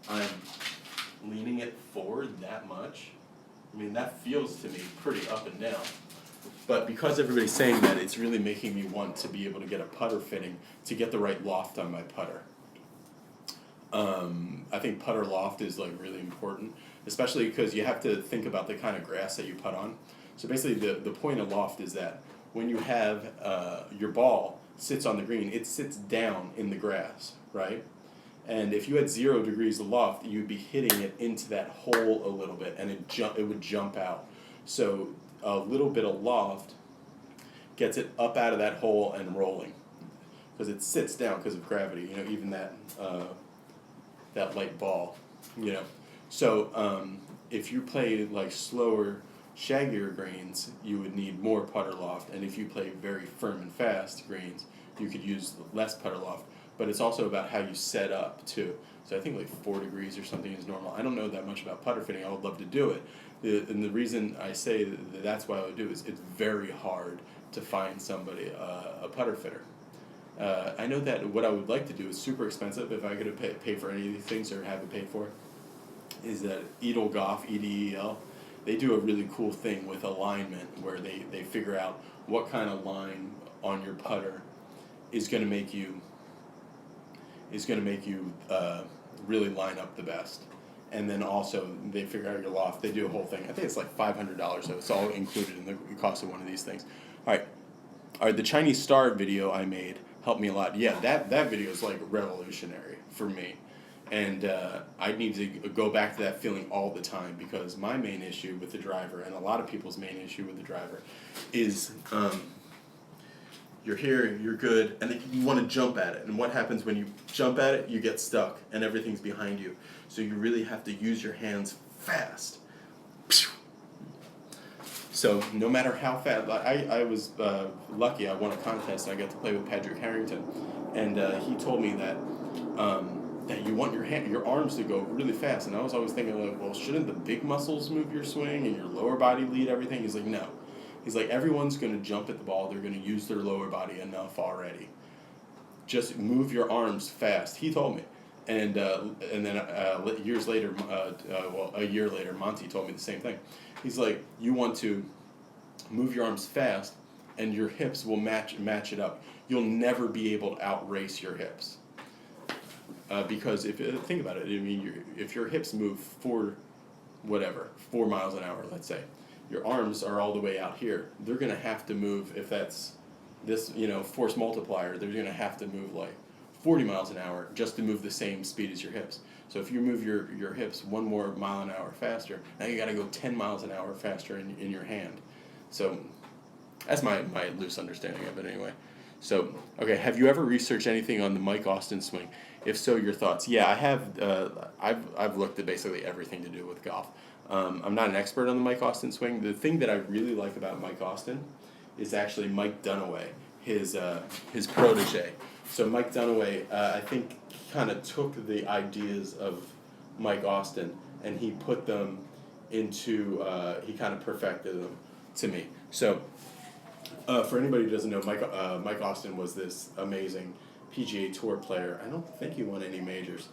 I'm leaning it forward that much. I mean, that feels to me pretty up and down. But because everybody's saying that, it's really making me want to be able to get a putter fitting to get the right loft on my putter. I think putter loft is like really important, especially because you have to think about the kind of grass that you putt on. So basically the point of loft is that when you have your ball sits on the green, it sits down in the grass, right? And if you had 0 degrees of loft, you'd be hitting it into that hole a little bit, and it would jump out. So a little bit of loft gets it up out of that hole and rolling, because it sits down because of gravity. You know, even that light ball. You know, so if you play like slower, shaggier greens, you would need more putter loft, and if you play very firm and fast greens, you could use less putter loft. But it's also about how you set up too. So I think like 4 degrees or something is normal. I don't know that much about putter fitting. I would love to do it. And the reason I say that's why I would do it is it's very hard to find somebody, a putter fitter. I know that what I would like to do is super expensive if I could pay for any of these things or have it paid for, is that Edel Golf, EDEL, they do a really cool thing with alignment where they figure out what kind of line on your putter is going to make you really line up the best. And then also they figure out your loft. They do a whole thing. I think it's like $500, so it's all included in the cost of one of these things. All right. The Chinese star video I made helped me a lot. Yeah, that video is like revolutionary for me. And I need to go back to that feeling all the time, because my main issue with the driver, and a lot of people's main issue with the driver, is you're here, you're good, and then you want to jump at it. And what happens when you jump at it? You get stuck, and everything's behind you. So you really have to use your hands fast. So no matter how fast, I was lucky. I won a contest, and I got to play with Patrick Harrington, and he told me that that you want your arms to go really fast. And I was always thinking like, well, shouldn't the big muscles move your swing and your lower body lead everything? He's like, no. He's like, everyone's going to jump at the ball. They're going to use their lower body enough already. Just move your arms fast. He told me. And then years later, a year later, Monty told me the same thing. He's like, you want to move your arms fast, and your hips will match it up. You'll never be able to outrace your hips. Because think about it, I mean, if your hips move 4 miles an hour, let's say, your arms are all the way out here. They're going to have to move, if that's this, force multiplier, they're going to have to move like 40 miles an hour just to move the same speed as your hips. So if you move your hips 1 more mile an hour faster, now you got to go 10 miles an hour faster in your hand. So that's my loose understanding of it anyway. So, okay, have you ever researched anything on the Mike Austin swing? If so, your thoughts? Yeah, I have. I've looked at basically everything to do with golf. I'm not an expert on the Mike Austin swing. The thing that I really like about Mike Austin is actually Mike Dunaway, his protege. So Mike Dunaway, I think, kind of took the ideas of Mike Austin and he put them into, he kind of perfected them to me. So for anybody who doesn't know, Mike Austin was this amazing PGA Tour player. I don't think he won any majors,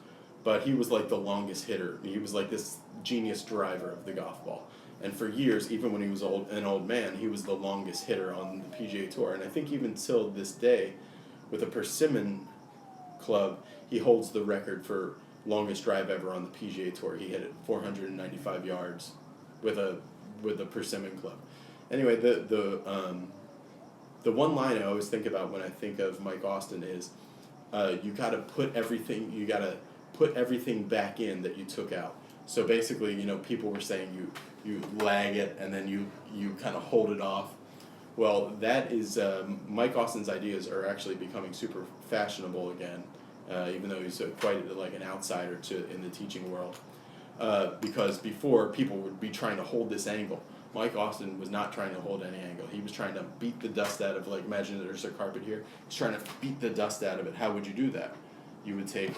but he was like the longest hitter. He was like this genius driver of the golf ball. And for years, even when he was an old man, he was the longest hitter on the PGA Tour. And I think even till this day, with a Persimmon club, he holds the record for longest drive ever on the PGA Tour. He hit it 495 yards with a Persimmon club. Anyway, the one line I always think about when I think of Mike Austin is you got to put everything back in that you took out. So basically, people were saying you lag it and then you kind of hold it off. Well, that is Mike Austin's ideas are actually becoming super fashionable again, even though he's quite like an outsider in the teaching world. Because before, people would be trying to hold this angle. Mike Austin was not trying to hold any angle. He was trying to beat the dust out of, like, imagine there's a carpet here. He's trying to beat the dust out of it. How would you do that? You would take,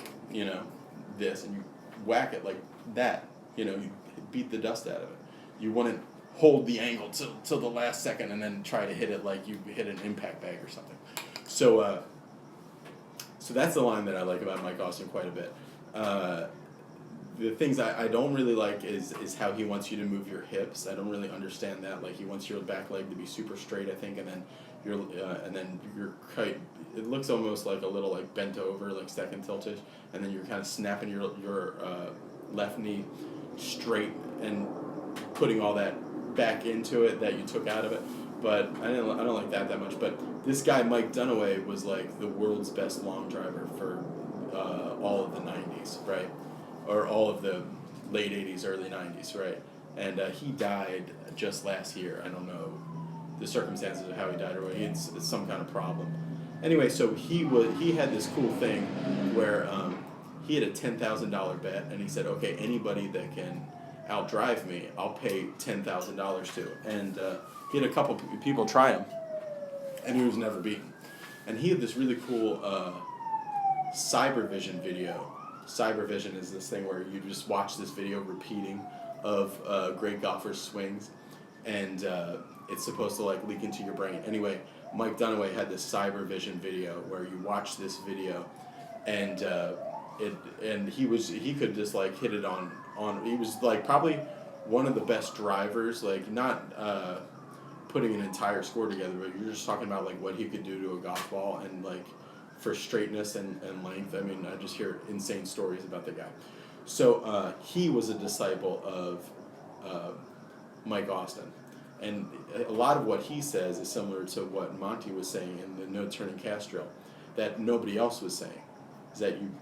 this and you whack it like that. You beat the dust out of it. You wouldn't hold the angle till the last second and then try to hit it like you hit an impact bag or something. So that's the line that I like about Mike Austin quite a bit. The things I don't really like is how he wants you to move your hips. I don't really understand that. Like, he wants your back leg to be super straight, I think, and then your kite. It looks almost like a little like bent over, like second tilted, and then you're kind of snapping your left knee straight and putting all that back into it that you took out of it. But I don't like that much. But this guy Mike Dunaway was like the world's best long driver for all of the 90s, right? Or all of the late 80s, early 90s, right? And he died just last year. I don't know the circumstances of how he died, or he had some kind of problem. Anyway, so he had this cool thing where he had a $10,000 bet, and he said, okay, anybody that can outdrive me, I'll pay $10,000 to. And he had a couple people try him, and he was never beaten. And he had this really cool Cybervision video. Cybervision is this thing where you just watch this video repeating of great golfers' swings, and it's supposed to like leak into your brain. Anyway, Mike Dunaway had this Cybervision video where you watch this video, and he could just like hit it on. He was like probably one of the best drivers. Like, not putting an entire score together, but you're just talking about like what he could do to a golf ball and like for straightness and length. I mean, I just hear insane stories about the guy. So he was a disciple of Mike Austin. And a lot of what he says is similar to what Monty was saying in the no turning cast drill, that nobody else was saying, is that you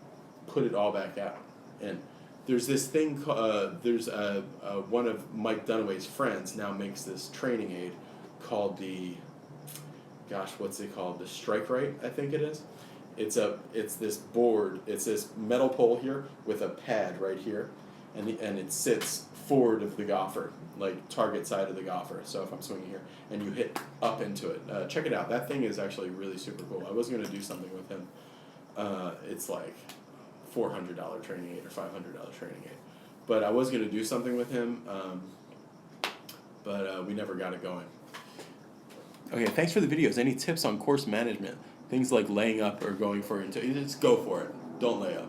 put it all back out. And there's this thing, one of Mike Dunaway's friends now makes this training aid called the Strike Right, I think it is. It's this board, it's this metal pole here with a pad right here, and it sits forward of the golfer, like target side of the golfer. So if I'm swinging here, and you hit up into it, check it out. That thing is actually really super cool. I was gonna do something with him. It's like $400 training aid or $500 training aid, but I was gonna do something with him, but we never got it going. Okay, thanks for the videos. Any tips on course management? Things like laying up or going for it. Just go for it. Don't lay up.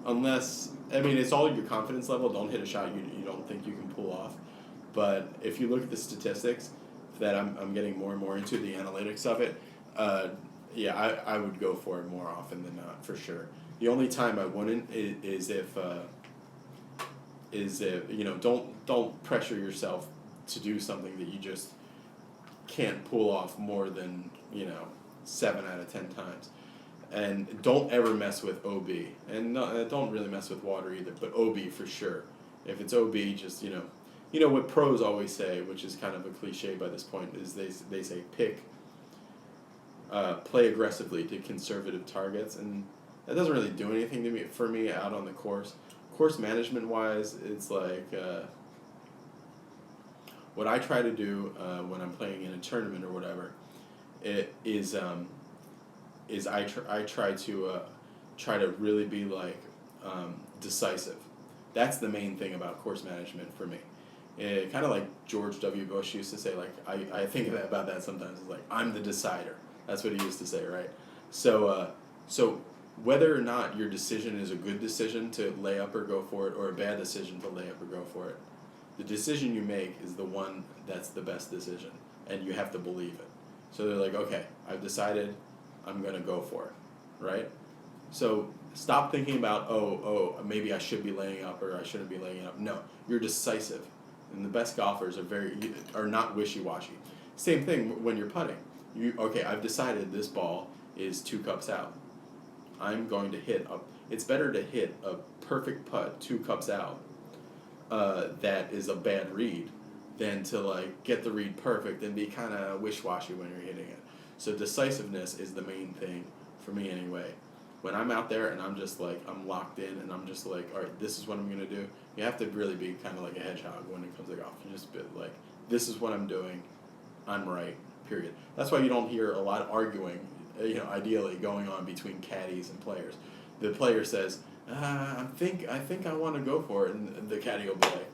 Unless, I mean, it's all your confidence level. Don't hit a shot you don't think you can pull off. But if you look at the statistics that I'm getting more and more into, the analytics of it, I would go for it more often than not, for sure. The only time I wouldn't is if don't pressure yourself to do something that you just can't pull off more than 7 out of 10 times. And don't ever mess with OB, and don't really mess with water either, but OB for sure. If it's OB, just what pros always say, which is kind of a cliche by this point, is they say play aggressively to conservative targets, and that doesn't really do anything for me out on the course. Course management wise, it's like what I try to do when I'm playing in a tournament or whatever, is I try to really be like decisive. That's the main thing about course management for me. Kind of like George W. Bush used to say, like I think about that sometimes. It's like, I'm the decider. That's what he used to say, right? So whether or not your decision is a good decision to lay up or go for it, or a bad decision to lay up or go for it, the decision you make is the one that's the best decision, and you have to believe it. So they're like, okay, I've decided I'm going to go for it, right? So stop thinking about, maybe I should be laying up or I shouldn't be laying up. No, you're decisive. And the best golfers are not wishy-washy. Same thing when you're putting. I've decided this ball is 2 cups out. I'm going to hit it's better to hit a perfect putt 2 cups out that is a bad read than to like get the read perfect and be kind of wish-washy when you're hitting it. So decisiveness is the main thing for me anyway. When I'm out there and I'm just like, I'm locked in and I'm just like, all right, this is what I'm going to do. You have to really be kind of like a hedgehog when it comes to golf. You just be like, this is what I'm doing. I'm right, period. That's why you don't hear a lot of arguing, ideally going on between caddies and players. The player says, I think I want to go for it. And the caddy will be like,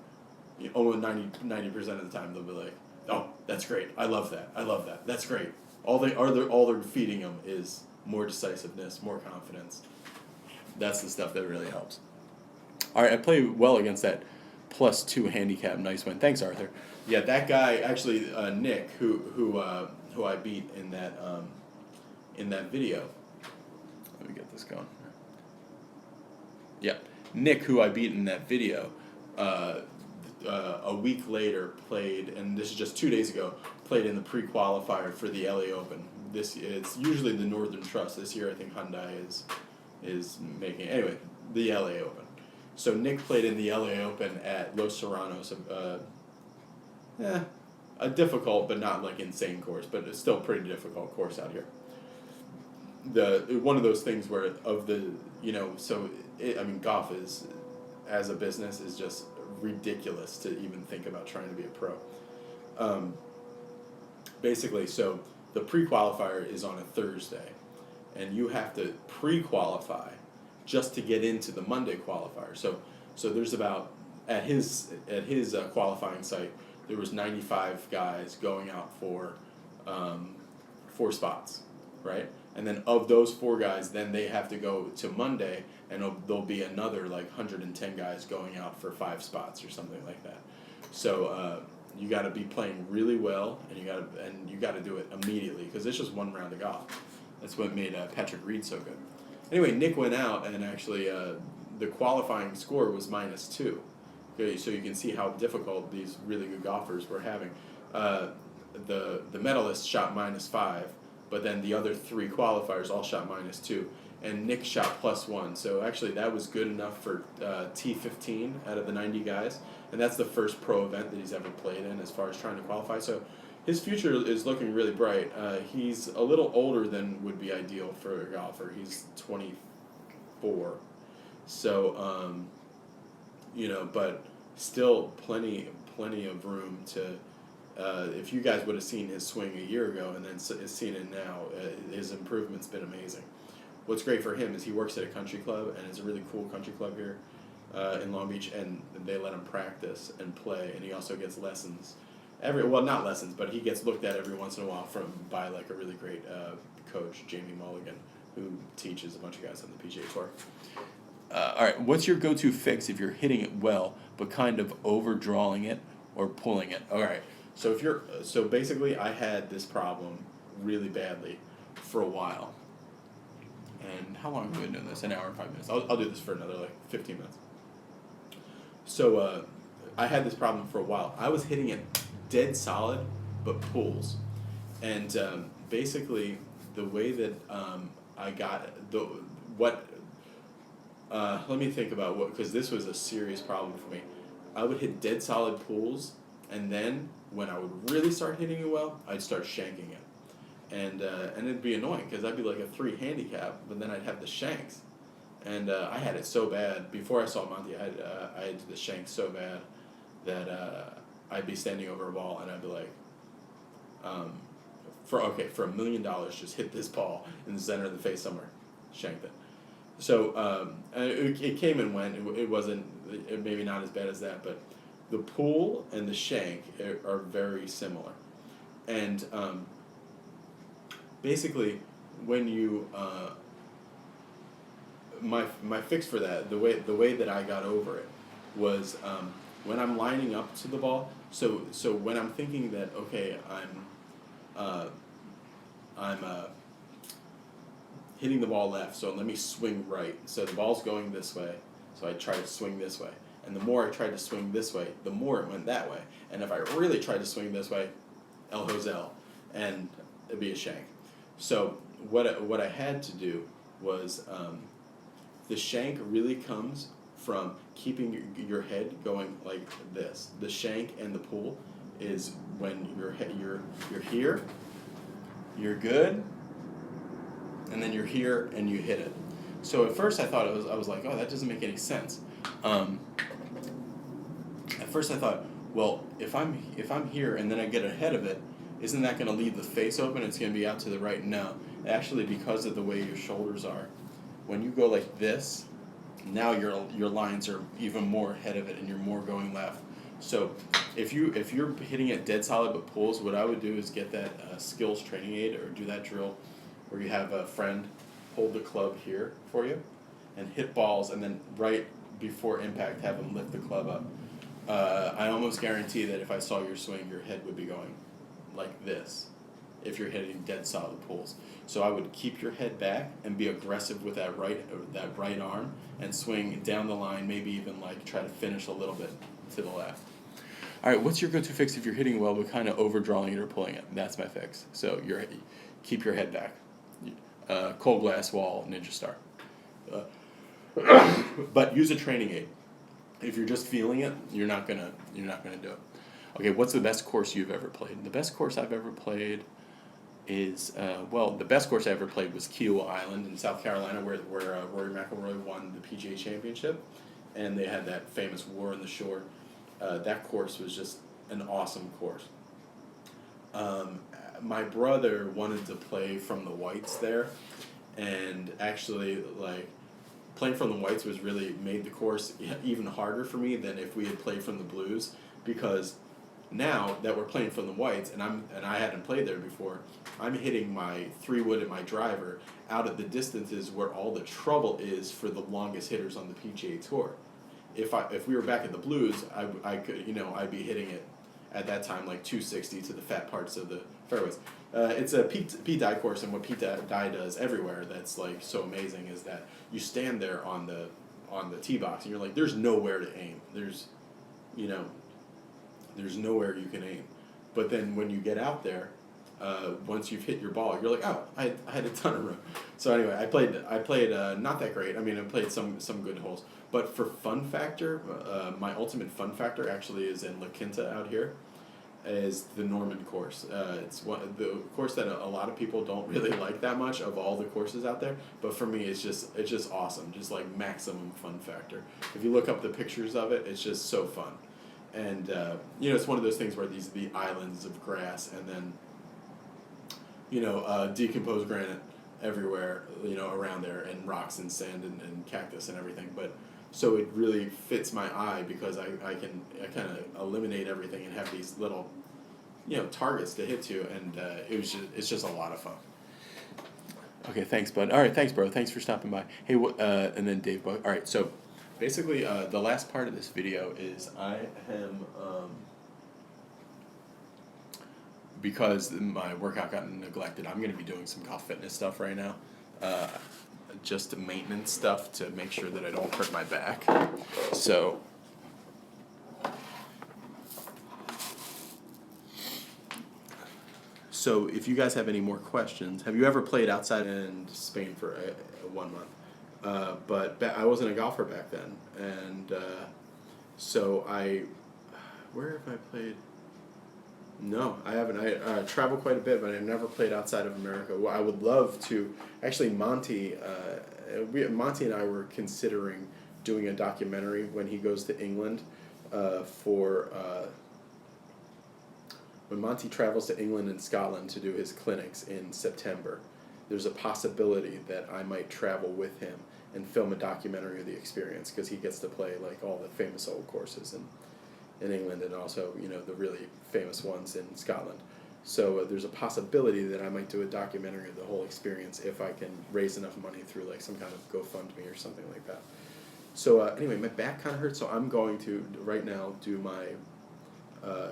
almost 90% of the time they'll be like, oh, that's great. I love that. That's great. All they're feeding them is more decisiveness, more confidence. That's the stuff that really helps. All right, I played well against that +2 handicap. Nice win. Thanks, Arthur. Yeah, that guy actually, Nick, who I beat in that video. Let me get this going. Yeah, Nick, who I beat in that video, a week later played, and this is just 2 days ago, played in the pre-qualifier for the LA Open. It's usually the Northern Trust. This year I think Hyundai is making, anyway, the LA Open. So Nick played in the LA Open at Los Serranos, a difficult but not like insane course, but it's still a pretty difficult course out here. One of those things where golf is, as a business, is just ridiculous to even think about trying to be a pro. Basically, so the pre-qualifier is on a Thursday, and you have to pre-qualify just to get into the Monday qualifier. So there's about, at his qualifying site, there was 95 guys going out for 4 spots, right? And then of those 4 guys, then they have to go to Monday, and there'll be another like 110 guys going out for 5 spots or something like that. So you got to be playing really well, and you got to do it immediately, because it's just one round of golf. That's what made Patrick Reed so good. Anyway, Nick went out, and actually the qualifying score was -2. Okay, so you can see how difficult these really good golfers were having. The medalists shot -5, but then the other 3 qualifiers all shot -2, and Nick shot +1. So actually that was good enough for T15 out of the 90 guys, and that's the first pro event that he's ever played in as far as trying to qualify. So his future is looking really bright. He's a little older than would be ideal for a golfer. He's 24. So, but still plenty of room to, if you guys would have seen his swing a year ago and then seen it now, his improvement's been amazing. What's great for him is he works at a country club, and it's a really cool country club here in Long Beach, and they let him practice and play, and he also gets lessons. Not lessons, but he gets looked at every once in a while by like a really great coach, Jamie Mulligan, who teaches a bunch of guys on the PGA Tour. All right, what's your go-to fix if you're hitting it well, but kind of overdrawing it or pulling it? All right, so basically I had this problem really badly for a while. And how long have we been doing this? An hour and 5 minutes. I'll do this for another like 15 minutes. So I had this problem for a while. I was hitting it dead solid, but pulls. And basically the way that I got let me think about because this was a serious problem for me. I would hit dead solid pulls, and then when I would really start hitting it well, I'd start shanking it. And it'd be annoying because I'd be like a 3 handicap, but then I'd have the shanks. And I had it so bad. Before I saw Monty, I had the shanks so bad that I'd be standing over a ball and I'd be like, for $1 million, just hit this ball in the center of the face somewhere. Shanked it. So it came and went. It wasn't maybe not as bad as that, but the pull and the shank are very similar. And basically, when you my fix for that, the way that I got over it was when I'm lining up to the ball. So when I'm thinking that okay, I'm hitting the ball left, so let me swing right. So the ball's going this way, so I try to swing this way. And the more I tried to swing this way, the more it went that way. And if I really tried to swing this way, El Josel, and it'd be a shank. So what I had to do was the shank really comes from keeping your head going like this. The shank and the pull is when you're here, you're good, and then you're here and you hit it. So at first I was like, oh, that doesn't make any sense. At first I thought, well, if I'm here and then I get ahead of it, isn't that going to leave the face open? It's going to be out to the right. No, actually, because of the way your shoulders are, when you go like this, now your lines are even more ahead of it, and you're more going left. So if you're hitting it dead solid but pulls, what I would do is get that skills training aid or do that drill where you have a friend hold the club here for you and hit balls, and then right before impact have them lift the club up. I almost guarantee that if I saw your swing, your head would be going like this if you're hitting dead solid pulls. So I would keep your head back and be aggressive with that right arm and swing down the line, maybe even like try to finish a little bit to the left. All right, what's your go-to fix if you're hitting well but kind of overdrawing it or pulling it? That's my fix. So keep your head back. Cold glass wall, Ninja Star. But use a training aid. If you're just feeling it, you're not gonna do it. Okay, what's the best course you've ever played? The best course I've ever played is the best course I ever played was Kiowa Island in South Carolina, where Rory McIlroy won the PGA Championship, and they had that famous War on the Shore. That course was just an awesome course. My brother wanted to play from the whites there, and actually playing from the whites was really made the course even harder for me than if we had played from the blues, because now that we're playing from the whites and I hadn't played there before, I'm hitting my 3-wood and my driver out at the distances where all the trouble is for the longest hitters on the PGA Tour. If we were back at the blues, I could I'd be hitting it at that time like 260 to the fat parts of the fairways. It's a Pete Dye course, and what Pete Dye does everywhere that's like so amazing is that you stand there on the tee box and you're like, there's nowhere to aim. There's nowhere you can aim. But then when you get out there, once you've hit your ball, you're like, oh, I had a ton of room. So anyway, I played not that great. I mean, I played some good holes. But for fun factor, my ultimate fun factor actually is in La Quinta out here, is the Norman course. It's the course that a lot of people don't really like that much of all the courses out there. But for me, it's just awesome, just like maximum fun factor. If you look up the pictures of it, it's just so fun. And it's one of those things where these are the islands of grass, and then decomposed granite everywhere, around there, and rocks and sand and cactus and everything. But so it really fits my eye because I kind of eliminate everything and have these little targets to hit to, and it's just a lot of fun. Okay, thanks, bud. All right, thanks, bro. Thanks for stopping by. Hey, and then Dave. All right, so basically, the last part of this video is I am because my workout got neglected, I'm going to be doing some golf fitness stuff right now. Just maintenance stuff to make sure that I don't hurt my back. So if you guys have any more questions, have you ever played outside in Spain for 1 month? But I wasn't a golfer back then, and so where have I played? No, I haven't. I travel quite a bit, but I've never played outside of America. Well, I would love to. Actually, Monty and I were considering doing a documentary when he goes to England when Monty travels to England and Scotland to do his clinics in September. There's a possibility that I might travel with him and film a documentary of the experience, because he gets to play like all the famous old courses in England, and also the really famous ones in Scotland. So there's a possibility that I might do a documentary of the whole experience if I can raise enough money through like some kind of GoFundMe or something like that. So anyway, my back kind of hurts, so I'm going to right now do my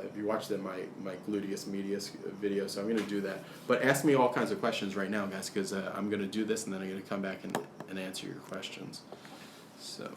if you watched my gluteus medius video, so I'm going to do that. But ask me all kinds of questions right now, guys, because I'm going to do this and then I'm going to come back and answer your questions. So.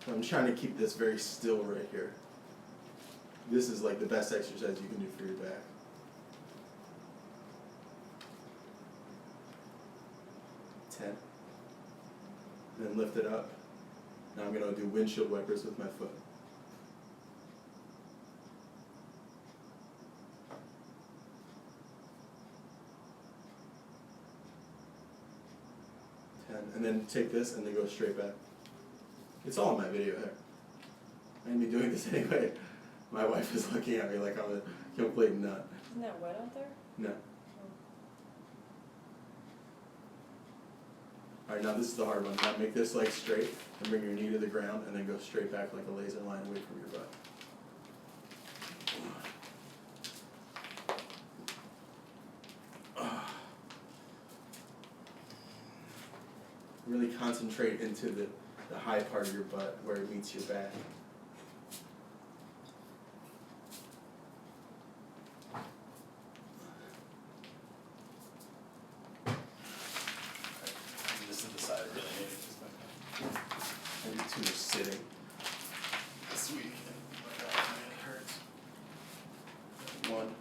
I'm trying to keep this very still right here. This is like the best exercise you can do for your back. 10. Then lift it up. Now I'm going to do windshield wipers with my foot. And then take this and then go straight back. It's all in my video here. I'm gonna be doing this anyway. My wife is looking at me like I'm a complete nut. Isn't that wet out there? No. Alright, now this is the hard one. Now make this leg straight and bring your knee to the ground and then go straight back like a laser line away from your butt. Really concentrate into the high part of your butt where it meets your back. This is the side I really hate. I do too much sitting this week and my back really hurts. 1.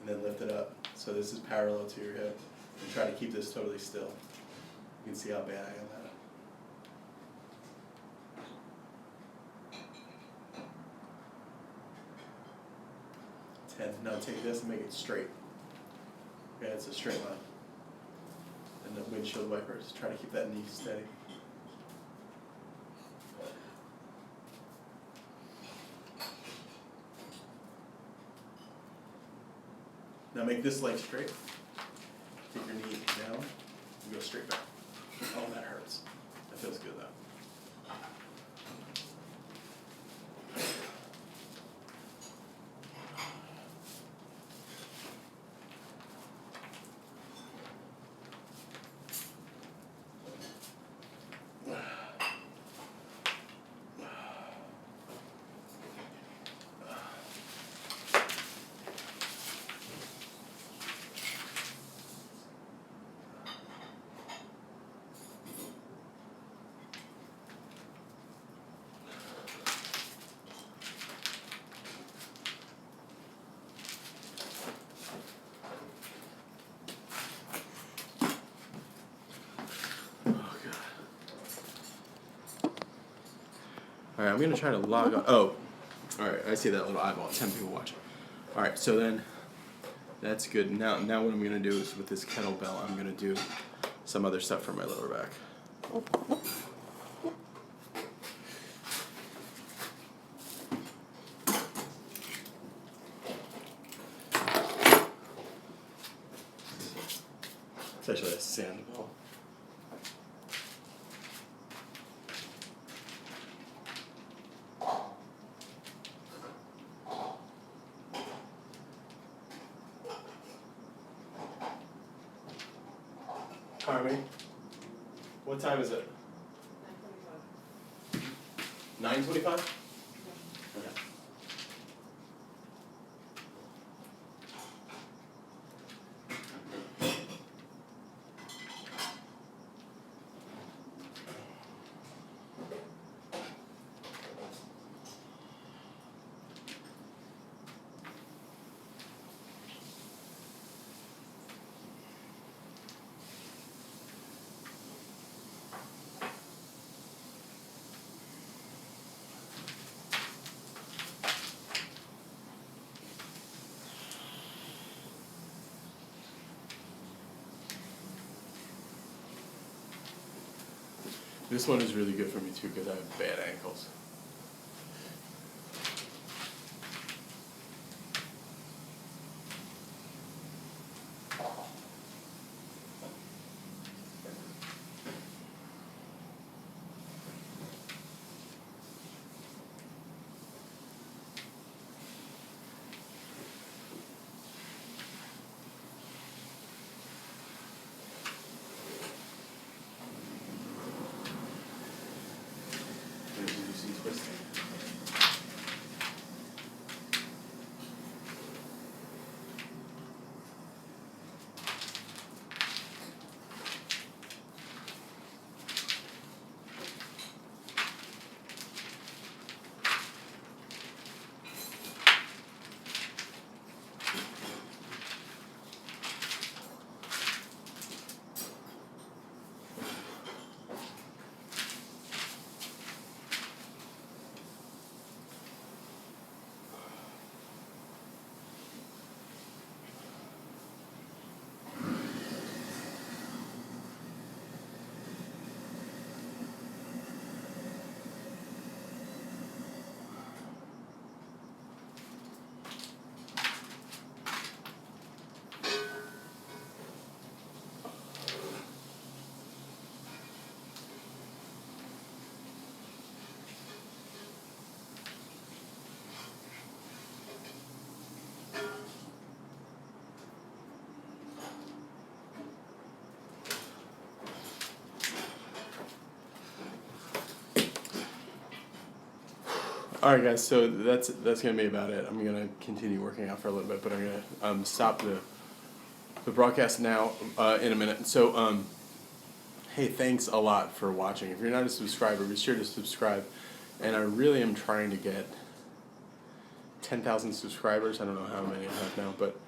And then lift it up. So this is parallel to your hip. And try to keep this totally still. You can see how bad I am at it. 10. Now take this and make it straight. Okay, it's a straight line. And the windshield wipers. Try to keep that knee steady. Now make this leg straight. Take your knee down and go straight back. Oh, that hurts. That feels good though. Alright, I'm gonna try to log on. Oh, alright, I see that little eyeball. 10 people watching. Alright, so then that's good. Now what I'm gonna do is with this kettlebell, I'm gonna do some other stuff for my lower back. It's actually a sand ball. Carmi, what time is it? 9:25. 9:25? Okay. This one is really good for me too because I have bad ankles. As you see All right, guys. So that's gonna be about it. I'm gonna continue working out for a little bit, but I'm gonna stop the broadcast now in a minute. So hey, thanks a lot for watching. If you're not a subscriber, be sure to subscribe. And I really am trying to get 10,000 subscribers. I don't know how many I have now, but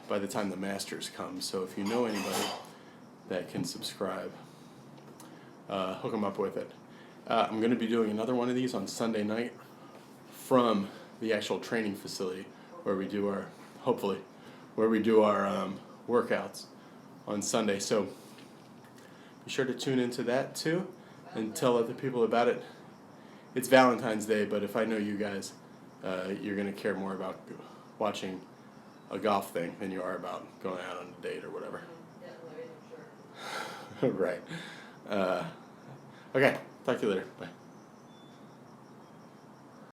by the time the Masters come. So if you know anybody that can subscribe, hook them up with it. I'm going to be doing another one of these on Sunday night from the actual training facility where we do our, hopefully, where we do our workouts on Sunday. So be sure to tune into that too and tell other people about it. It's Valentine's Day, but if I know you guys, you're going to care more about watching a golf thing than you are about going out on a date or whatever. Right. Okay, talk to you later. Bye.